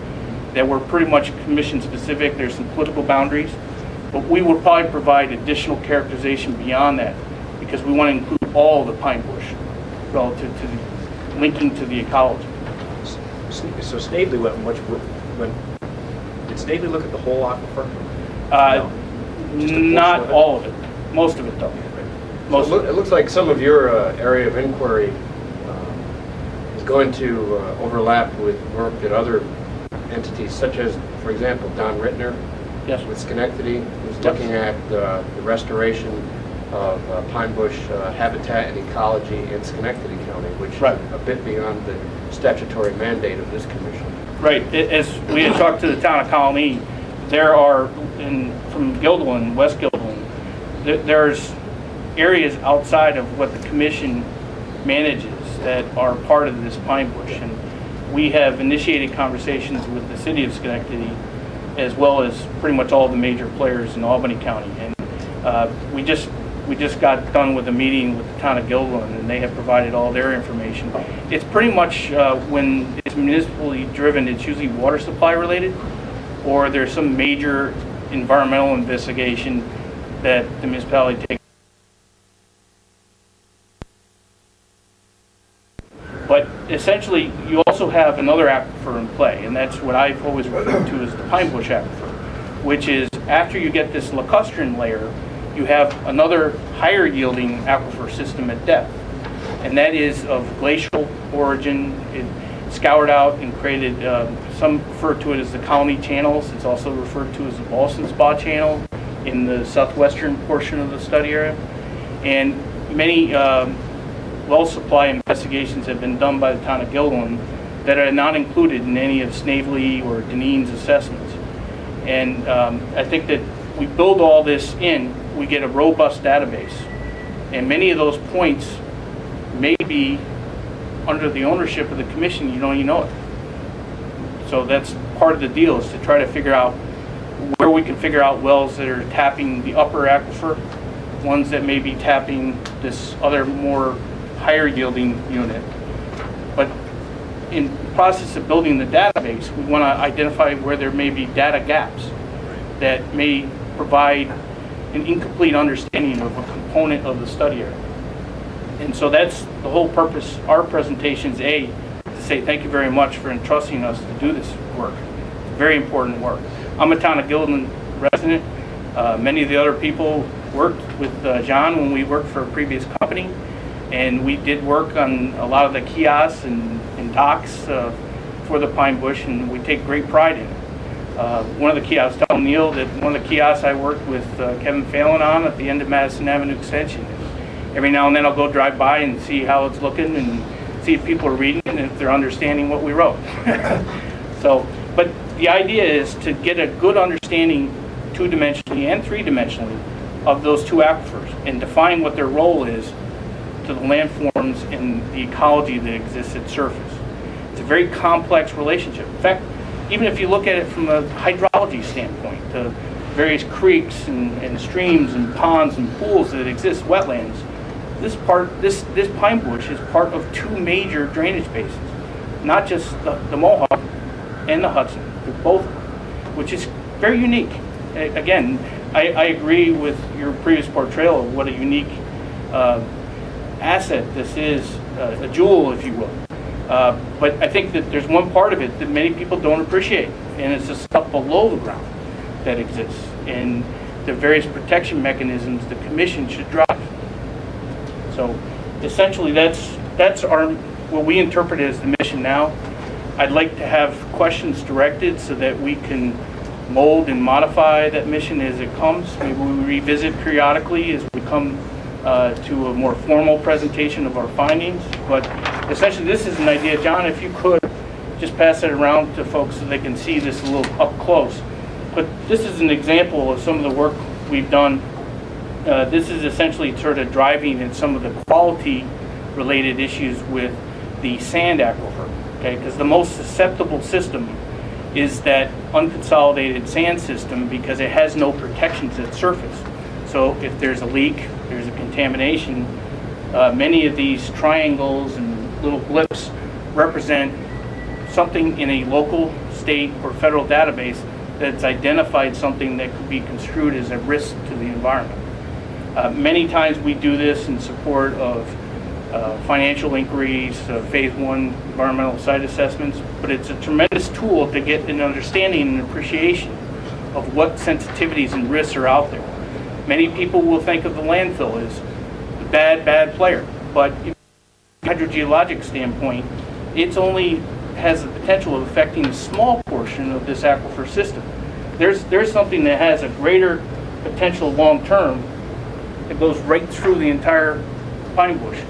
S10: that were pretty much commission specific. There's some political boundaries. But we will probably provide additional characterization beyond that because we want to include all the pine bush relative to the, linking to the ecology.
S2: So Snavely did Snavely look at the whole aquifer? Just a portion
S10: Not
S2: of it?
S10: all of it, most of it though. Most of
S1: It looks like some of your area of inquiry is going to overlap with work at other entities, such as, for example, Don Rittner
S10: Yes.
S1: with Schenectady, who's looking at the restoration of pine bush habitat and ecology in Schenectady County, which
S10: Right.
S1: is a bit beyond the statutory mandate of this commission.
S10: Right, as we had talked to the town of Colony, there are, from Guilderland, West Guilderland, there's areas outside of what the commission manages that are part of this pine bush. And we have initiated conversations with the city of Schenectady as well as pretty much all the major players in Albany County. And we just got done with a meeting with the town of Guilderland, and they have provided all their information. It's pretty much, when it's municipally driven, it's usually water supply related, or there's some major environmental investigation that the municipality takes. But essentially, you also have another aquifer in play, and that's what I've always referred to as the pine bush aquifer, which is after you get this lacustrine layer, you have another higher yielding aquifer system at depth, and that is of glacial origin. It scoured out and created, some refer to it as the Colony Channels. It's also referred to as the Ballston Spa Channel in the southwestern portion of the study area. And many well supply investigations have been done by the town of Guilderland that are not included in any of Snavely or Deneen's assessments. And I think that we build all this in, we get a robust database. And many of those points may be under the ownership of the commission, you know it. So that's part of the deal, is to try to figure out where we can figure out wells that are tapping the upper aquifer, ones that may be tapping this other more higher yielding unit. But in the process of building the database, we want to identify where there may be data gaps that may provide an incomplete understanding of a component of the study area. And so that's the whole purpose. Our presentation's to say thank you very much for entrusting us to do this work. It's very important work. I'm a town of Guilderland resident. Many of the other people worked with John when we worked for a previous company, and we did work on a lot of the kiosks and docks for the pine bush, and we take great pride in it. One of the kiosks, tell Neil that one of the kiosks I worked with Kevin Phelan on at the end of Madison Avenue Extension. Every now and then I'll go drive by and see how it's looking and see if people are reading it and if they're understanding what we wrote. So, but the idea is to get a good understanding two-dimensionally and three-dimensionally of those two aquifers and define what their role is to the landforms and the ecology that exists at surface. It's a very complex relationship. In fact, even if you look at it from a hydrology standpoint, the various creeks and streams and ponds and pools that exist, wetlands, this pine bush is part of two major drainage basins, not just the Mohawk and the Hudson, but both, which is very unique. Again, I agree with your previous portrayal of what a unique asset this is, a jewel, if you will. But I think that there's one part of it that many people don't appreciate, and it's the stuff below the ground that exists, and the various protection mechanisms the commission should drive. So essentially that's our, what we interpret as the mission now. I'd like to have questions directed so that we can mold and modify that mission as it comes. Maybe we revisit periodically as we come to a more formal presentation of our findings. But essentially this is an idea. John, if you could just pass it around to folks so they can see this a little up close. But this is an example of some of the work we've done. This is essentially sort of driving in some of the quality related issues with the sand aquifer, okay? Because the most susceptible system is that unconsolidated sand system because it has no protections at surface. So if there's a leak, there's a contamination, many of these triangles and little blips represent something in a local, state, or federal database that's identified something that could be construed as a risk to the environment. Many times we do this in support of financial inquiries, phase 1 environmental site assessments, but it's a tremendous tool to get an understanding and appreciation of what sensitivities and risks are out there. Many people will think of the landfill as the bad player, but from a hydrogeologic standpoint, it's only has the potential of affecting a small portion of this aquifer system. There's something that has a greater potential long term that goes right through the entire pine bush.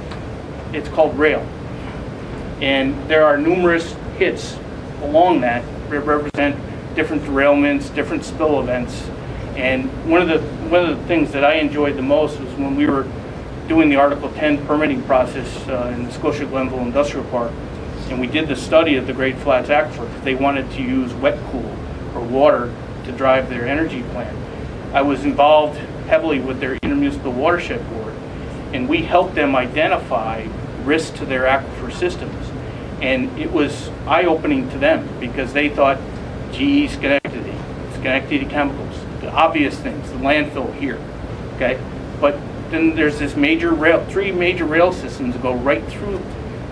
S10: It's called rail. And there are numerous hits along that represent different derailments, different spill events. And one of the things that I enjoyed the most was when we were doing the Article 10 permitting process in the Scotia Glenville Industrial Park, and we did the study of the Great Flats Aquifer because they wanted to use wet cool or water to drive their energy plant. I was involved heavily with their intermunicipal watershed board, and we helped them identify risks to their aquifer systems. And it was eye-opening to them because they thought, gee, Schenectady chemicals, the obvious things, the landfill here, okay? But then there's this three major rail systems that go right through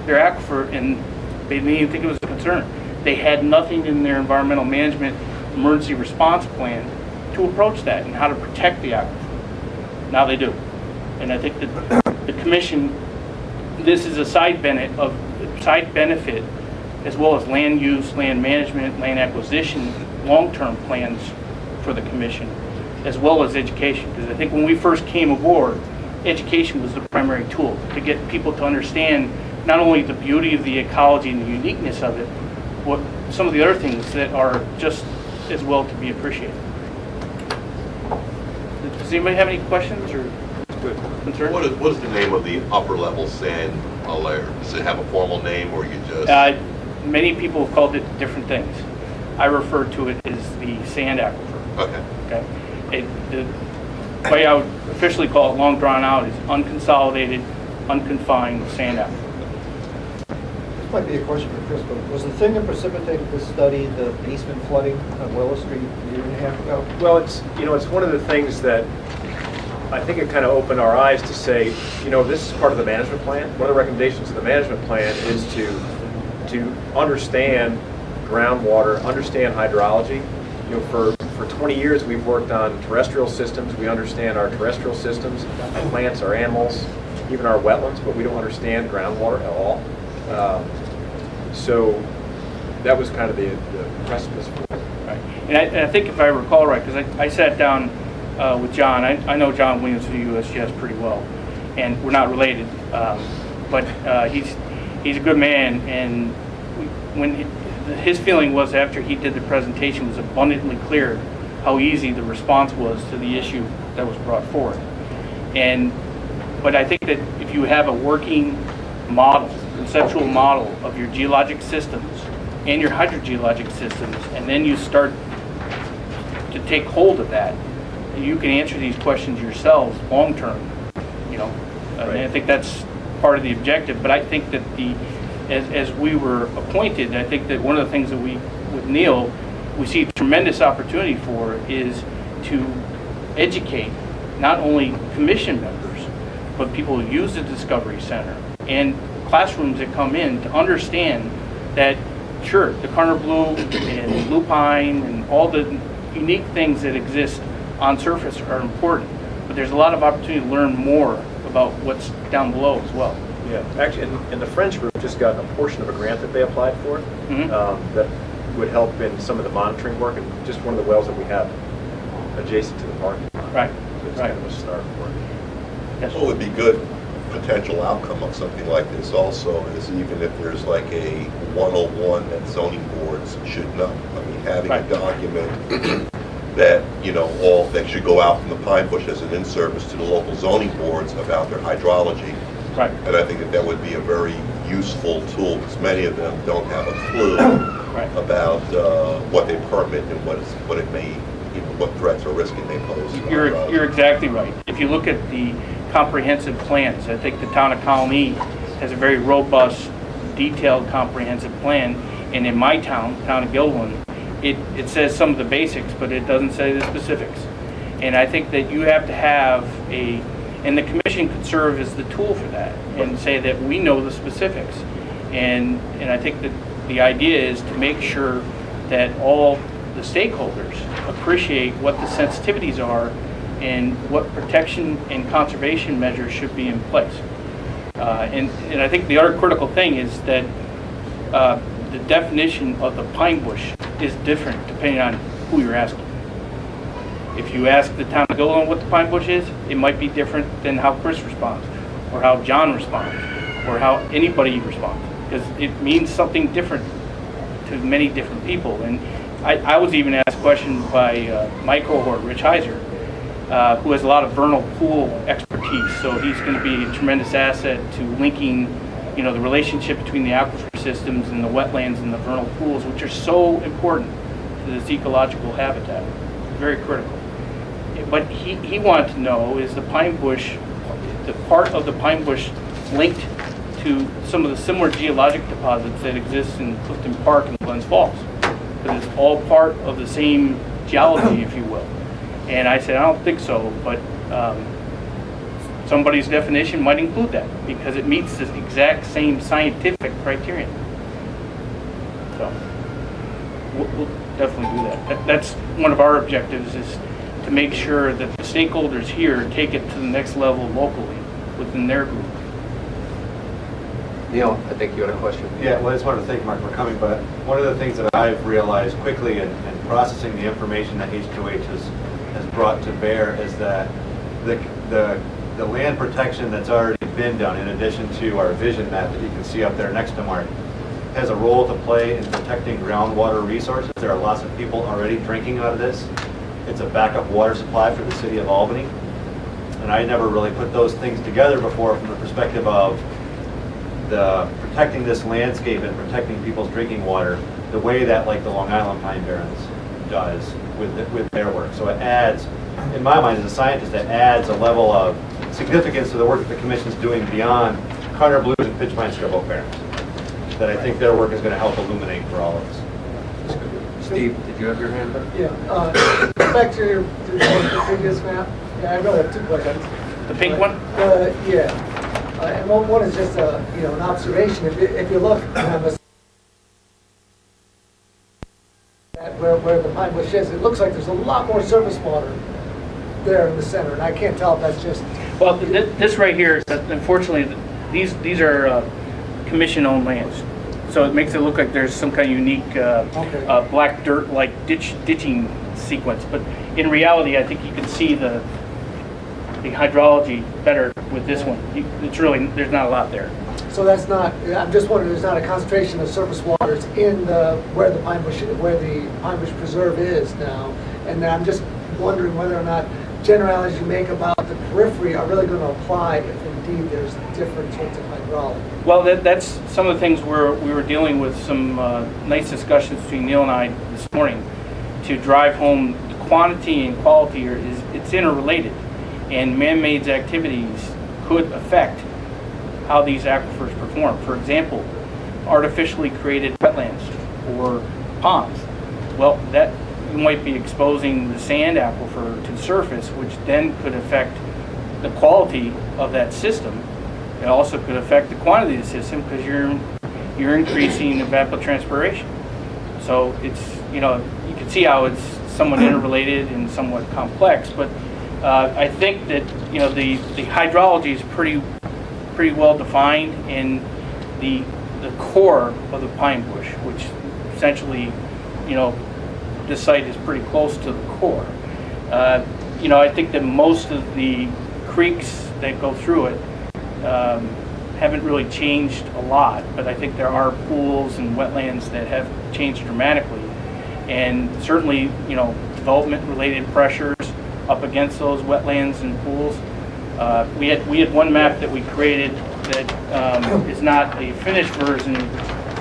S10: their aquifer, and they didn't even think it was a concern. They had nothing in their environmental management emergency response plan to approach that and how to protect the aquifer. Now they do. And I think that the commission, this is a side benefit as well as land use, land management, land acquisition, long-term plans for the commission, as well as education. Because I think when we first came aboard, education was the primary tool to get people to understand not only the beauty of the ecology and the uniqueness of it, but some of the other things that are just as well to be appreciated. Does anybody have any questions or concerns?
S9: What is the name of the upper level sand layer? Does it have a formal name, or you just?
S10: Many people have called it different things. I refer to it as the sand aquifer.
S9: Okay.
S10: The way I would officially call it, long drawn out, is unconsolidated, unconfined sand aquifer.
S11: This might be a question for Chris, but was the thing that precipitated this study the basement flooding on Willow Street a year and a half ago?
S2: Well, it's one of the things that I think it kind of opened our eyes to say, this is part of the management plan. One of the recommendations of the management plan is to understand groundwater, understand hydrology. For 20 years we've worked on terrestrial systems. We understand our terrestrial systems, our plants, our animals, even our wetlands, but we don't understand groundwater at all. So that was kind of the precipice for it.
S10: Right. And I think if I recall right, because I sat down with John. I know John Williams of the USGS pretty well, and we're not related, but he's a good man. And his feeling was, after he did the presentation, was abundantly clear how easy the response was to the issue that was brought forward. But I think that if you have a working model, conceptual model of your geologic systems and your hydrogeologic systems, and then you start to take hold of that, you can answer these questions yourselves long term. And I think that's part of the objective. But I think that as we were appointed, I think that one of the things that with Neil, we see tremendous opportunity for is to educate not only commission members, but people who use the Discovery Center and classrooms that come in to understand that, sure, the Carner Blue and lupine and all the unique things that exist on surface are important, but there's a lot of opportunity to learn more about what's down below as well.
S2: Yeah, actually, and the French group just got a portion of a grant that they applied for that would help in some of the monitoring work, and just one of the wells that we have adjacent to the parking lot.
S10: Right.
S2: So it's kind of a start for it.
S10: Yes.
S9: What would be good potential outcome of something like this also is, even if there's like a 101 that zoning boards should know. I mean, having a document that, all that should go out from the Pine Bush as an in-service to the local zoning boards about their hydrology.
S10: Right.
S9: And I think that would be a very useful tool, because many of them don't have a clue about what they permit and what it may, what threats or risk it may pose.
S10: You're exactly right. If you look at the comprehensive plans, I think the town of Colony has a very robust, detailed, comprehensive plan. And in my town of Gilwin, it says some of the basics, but it doesn't say the specifics. And I think that you have to have and the commission could serve as the tool for that and say that we know the specifics. And I think that the idea is to make sure that all the stakeholders appreciate what the sensitivities are and what protection and conservation measures should be in place. And I think the other critical thing is that the definition of the pine bush is different depending on who you're asking. If you ask the town of Dillon what the pine bush is, it might be different than how Chris responds, or how John responds, or how anybody responds, because it means something different to many different people. And I was even asked a question by my cohort, Rich Heiser, who has a lot of vernal pool expertise, so he's going to be a tremendous asset to linking, the relationship between the aquifer systems and the wetlands and the vernal pools, which are so important to this ecological habitat, very critical. But he wanted to know, is the pine bush, the part of the pine bush linked to some of the similar geologic deposits that exist in Clifton Park and Glens Falls? Because it's all part of the same geology, if you will. And I said, I don't think so, but somebody's definition might include that because it meets the exact same scientific criterion. So we'll definitely do that. That's one of our objectives, is to make sure that the stakeholders here take it to the next level locally within their group.
S1: Neil, I think you had a question.
S12: Yeah, well, I just wanted to thank Mark for coming, but one of the things that I've realized quickly in processing the information that H2H has brought to bear is that the land protection that's already been done, in addition to our vision map that you can see up there next to Mark, has a role to play in protecting groundwater resources. There are lots of people already drinking out of this. It's a backup water supply for the city of Albany. And I never really put those things together before from the perspective of protecting this landscape and protecting people's drinking water the way that like the Long Island Pine Barrens does with their work. So it adds, in my mind as a scientist, it adds a level of significance to the work that the Commission's doing beyond Carter Blues and Pitch Pine Scrub Oak Barrens, that I think their work is going to help illuminate for all of us.
S1: Steve, did you have your hand up?
S7: Yeah. Back to the previous map. Yeah, I really have two questions.
S10: The pink one?
S7: Yeah. And one is just an observation. If you look at where the pine bush is, it looks like there's a lot more surface water there in the center, and I can't tell if that's just.
S10: Well, this right here, unfortunately, these are commission-owned lands, so it makes it look like there's some kind of unique black dirt-like ditching sequence. But in reality, I think you can see the hydrology better with this one. It's really, there's not a lot there.
S7: So that's not. I'm just wondering. There's not a concentration of surface waters in where the pine bush preserve is now, and I'm just wondering whether or not generalities you make about the periphery are really going to apply if indeed there's different sorts of hydrology.
S10: Well, that's some of the things we were dealing with. Some nice discussions between Neil and I this morning to drive home the quantity and quality it's interrelated, and man-made activities could affect how these aquifers perform. For example, artificially created wetlands or ponds. Well, that you might be exposing the sand aquifer to the surface, which then could affect the quality of that system. It also could affect the quantity of the system because you're increasing evapotranspiration. So it's, you can see how it's somewhat interrelated and somewhat complex, but I think that the hydrology is pretty well defined in the core of the pine bush, which essentially, this site is pretty close to the core. I think that most of the creeks that go through it haven't really changed a lot, but I think there are pools and wetlands that have changed dramatically, and certainly, development-related pressures up against those wetlands and pools. We had one map that we created that is not a finished version,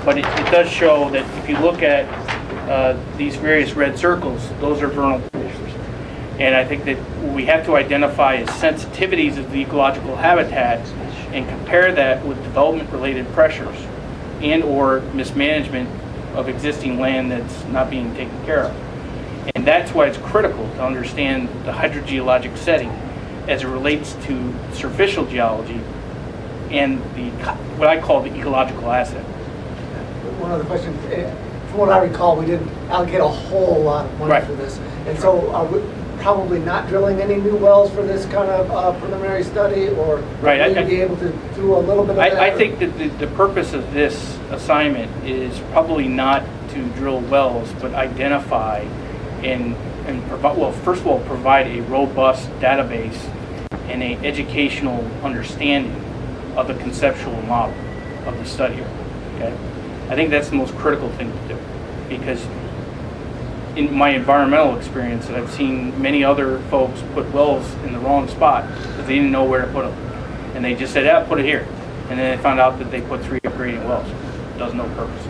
S10: but it does show that if you look at these various red circles, those are vernal pools. And I think that we have to identify as sensitivities of the ecological habitat and compare that with development-related pressures and or mismanagement of existing land that's not being taken care of. And that's why it's critical to understand the hydrogeologic setting as it relates to superficial geology and what I call the ecological asset.
S7: One other question. From what I recall, we didn't allocate a whole lot of money for this. And so are we probably not drilling any new wells for this kind of preliminary study, or will you be able to do a little bit of that?
S10: I think that the purpose of this assignment is probably not to drill wells, but identify and provide, well, first of all, provide a robust database and an educational understanding of the conceptual model of the study. Okay, I think that's the most critical thing to do, because in my environmental experience, that I've seen many other folks put wells in the wrong spot because they didn't know where to put them, and they just said, "Yeah, put it here," and then they found out that they put 3 upgrading wells. It does no purpose.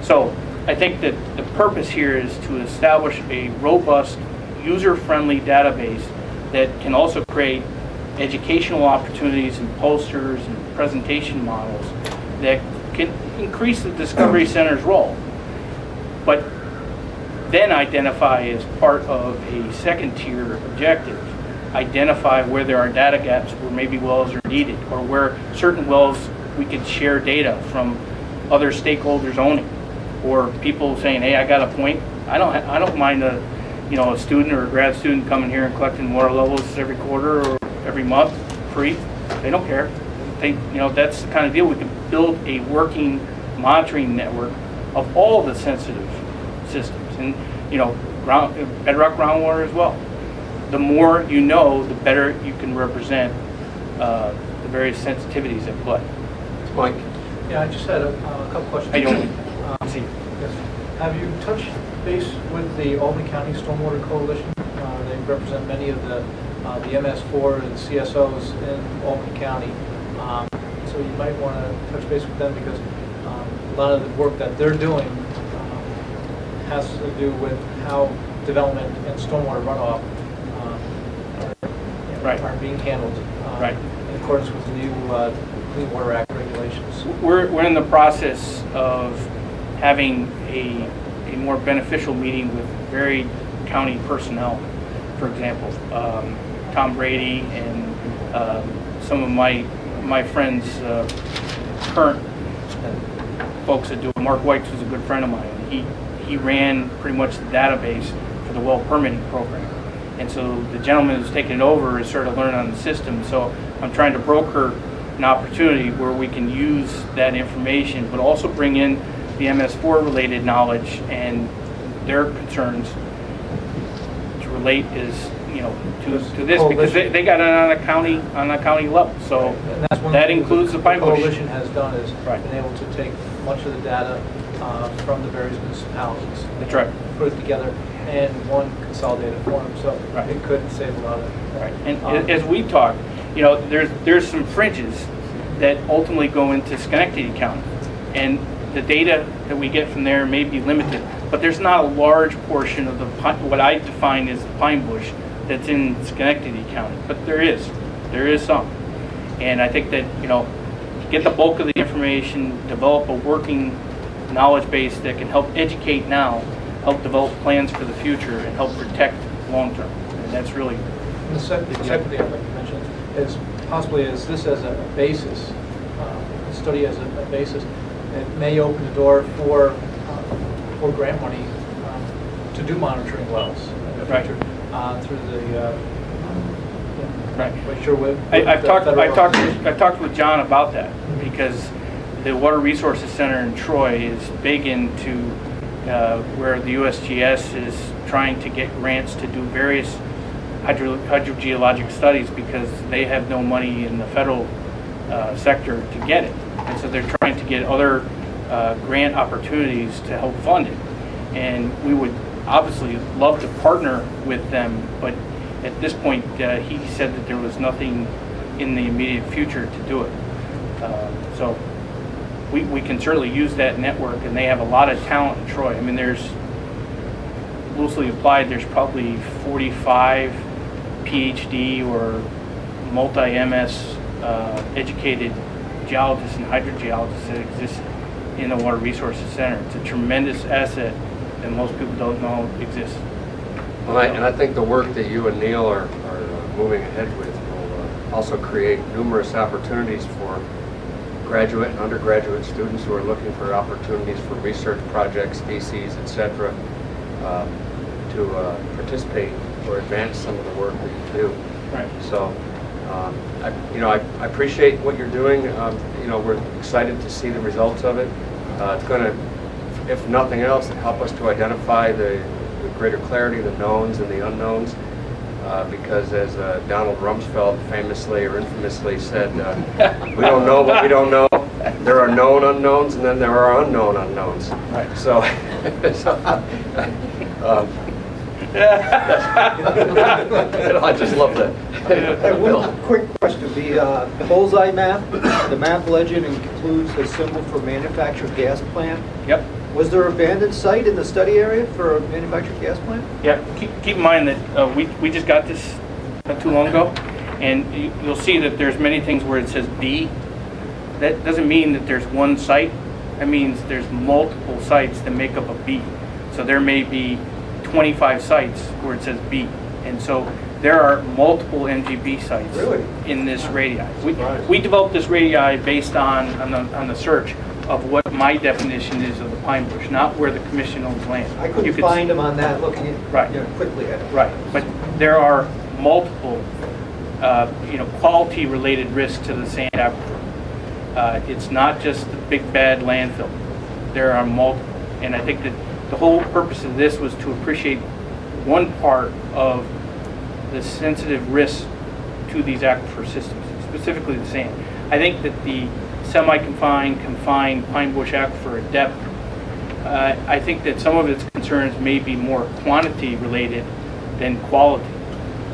S10: So I think that the purpose here is to establish a robust, user-friendly database that can also create educational opportunities and posters and presentation models that can increase the Discovery Center's role. But then identify as part of a second-tier objective, identify where there are data gaps, where maybe wells are needed, or where certain wells we could share data from other stakeholders owning, or people saying, "Hey, I got a point. I don't mind a student or a grad student coming here and collecting water levels every quarter or every month, free." They don't care. That's the kind of deal. We can build a working monitoring network of all the sensitive systems, and bedrock groundwater as well. The more you know, the better you can represent the various sensitivities at play.
S3: Mike?
S6: Yeah, I just had a couple questions.
S10: I don't see.
S6: Yes. Have you touched base with the Albany County Stormwater Coalition? They represent many of the MS4 and CSOs in Albany County. So you might want to touch base with them, because a lot of the work that they're doing has to do with how development and stormwater runoff are being handled in accordance with the new Clean Water Act regulations.
S10: We're in the process of having a more beneficial meeting with varied county personnel. For example, Tom Brady and some of my friends, current folks that do it. Mark White, who's a good friend of mine. He ran pretty much the database for the well permitting program. And so the gentleman who's taken it over is sort of learning on the system. So I'm trying to broker an opportunity where we can use that information, but also bring in the MS4 related knowledge and their concerns to relate to this, because they got it on a county level. So that includes the Pine Bush.
S6: Coalition has done is been able to take much of the data from the various municipalities.
S10: That's right.
S6: Put it together in one consolidated form, so it could save a lot of.
S10: Right. And as we talk, there's some fringes that ultimately go into Schenectady County, and the data that we get from there may be limited, but there's not a large portion of what I define as the Pine Bush that's in Schenectady County, but there is some. And I think that, get the bulk of the information, develop a working knowledge base that can help educate now, help develop plans for the future, and help protect long term. And that's really
S6: the second thing I'd like to mention is possibly this as a basis, study as a basis. It may open the door for grant money to do monitoring wells in the future through the.
S10: I've talked with John about that, because the Water Resources Center in Troy is big into where the USGS is trying to get grants to do various hydrogeologic studies, because they have no money in the federal sector to get it. And so they're trying to get other grant opportunities to help fund it. And we would obviously love to partner with them, but at this point, he said that there was nothing in the immediate future to do it. So we can certainly use that network, and they have a lot of talent in Troy. I mean, there's, loosely applied, there's probably 45 PhD or multi-MS educated geologists and hydrogeologists that exist in the Water Resources Center. It's a tremendous asset that most people don't know exists.
S1: Well, and I think the work that you and Neil are moving ahead with will also create numerous opportunities for graduate and undergraduate students who are looking for opportunities for research projects, theses, etc., to participate or advance some of the work that you do.
S10: Right.
S1: So, I appreciate what you're doing. We're excited to see the results of it. It's going to, if nothing else, help us to identify the greater clarity, the knowns and the unknowns. Because as Donald Rumsfeld famously or infamously said, we don't know what we don't know. There are known unknowns, and then there are unknown unknowns.
S10: Right.
S1: So, I just love that.
S11: Hey, one quick question. The bullseye map, the map legend includes a symbol for manufactured gas plant.
S10: Yep.
S11: Was there an abandoned site in the study area for a manufactured gas plant?
S10: Yeah, keep in mind that we just got this not too long ago, and you'll see that there's many things where it says B. That doesn't mean that there's one site. That means there's multiple sites that make up a B. So there may be 25 sites where it says B. And so there are multiple MGB sites in this radii. We developed this radii based on the search of what my definition is of the pine bush, not where the commission owns land.
S11: I couldn't find them on that looking quickly at it.
S10: Right, but there are multiple quality-related risks to the sand aquifer. It's not just the big bad landfill. There are multiple, and I think that the whole purpose of this was to appreciate one part of the sensitive risks to these aquifer systems, specifically the sand. I think that the semi-confined, confined pine bush aquifer at depth, I think that some of its concerns may be more quantity related than quality.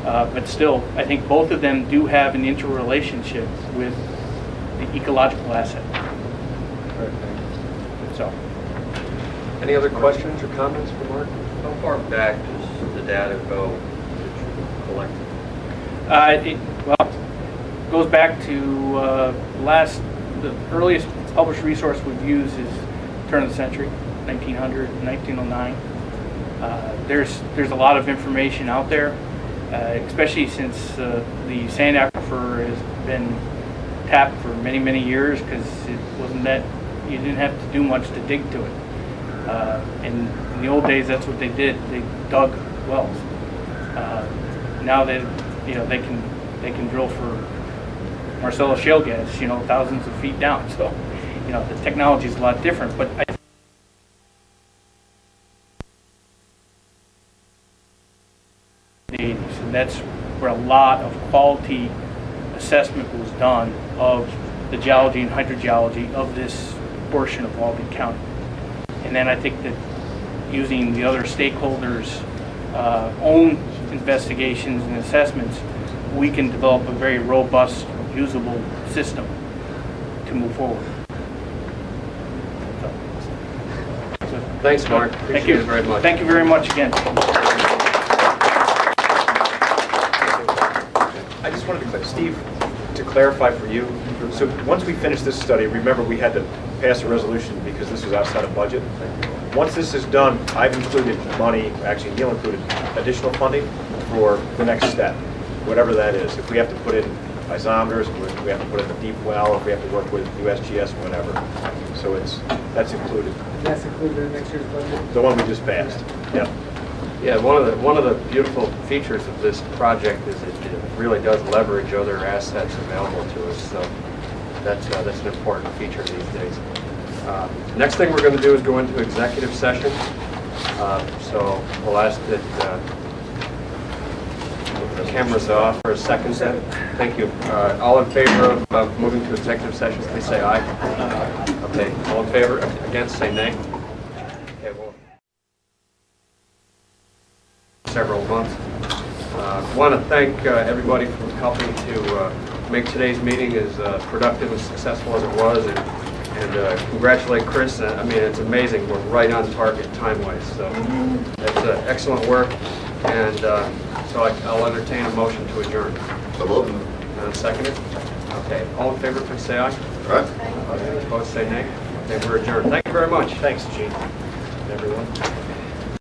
S10: But still, I think both of them do have an interrelationship with the ecological asset. So,
S1: any other questions or comments for Mark?
S13: How far back does the data go that you collect?
S10: It goes back to the earliest published resource we've used is turn of the century, 1900, 1909. There's a lot of information out there, especially since the sand aquifer has been tapped for many, many years, because it wasn't that you didn't have to do much to dig to it. And in the old days, that's what they did. They dug wells. Now that they can drill for Marcellus shale gas, thousands of feet down. So, the technology is a lot different. But and that's where a lot of quality assessment was done of the geology and hydrogeology of this portion of Albany County. And then I think that using the other stakeholders' own investigations and assessments, we can develop a very robust, usable system to move forward. So,
S1: thanks, Mark. Appreciate it very much.
S10: Thank you very much again.
S2: I just wanted to clarify, Steve, to clarify for you. So once we finish this study, remember we had to pass a resolution because this was outside of budget. Once this is done, I've included money, actually Neil included additional funding for the next step, whatever that is. If we have to put in isometers, if we have to put in a deep well, if we have to work with USGS, whatever. So that's included.
S7: That's included in next year's budget?
S2: The one we just passed. Yeah.
S1: Yeah, one of the beautiful features of this project is it really does leverage other assets available to us. So that's an important feature these days. Next thing we're going to do is go into executive session. So we'll ask that the cameras are off for a second. Thank you. All in favor of moving to executive session, please say aye. Okay. All in favor? Against, say nay. Okay. Well, several months. I want to thank everybody for helping to make today's meeting as productive and successful as it was, and congratulate Chris. I mean, it's amazing. We're right on target time-wise, so it's excellent work. And so I'll entertain a motion to adjourn.
S9: So moved.
S1: Second it? Okay. All in favor, please say aye.
S9: All right.
S1: Opposed, say nay. And we're adjourned. Thank you very much.
S2: Thanks, Gene, everyone.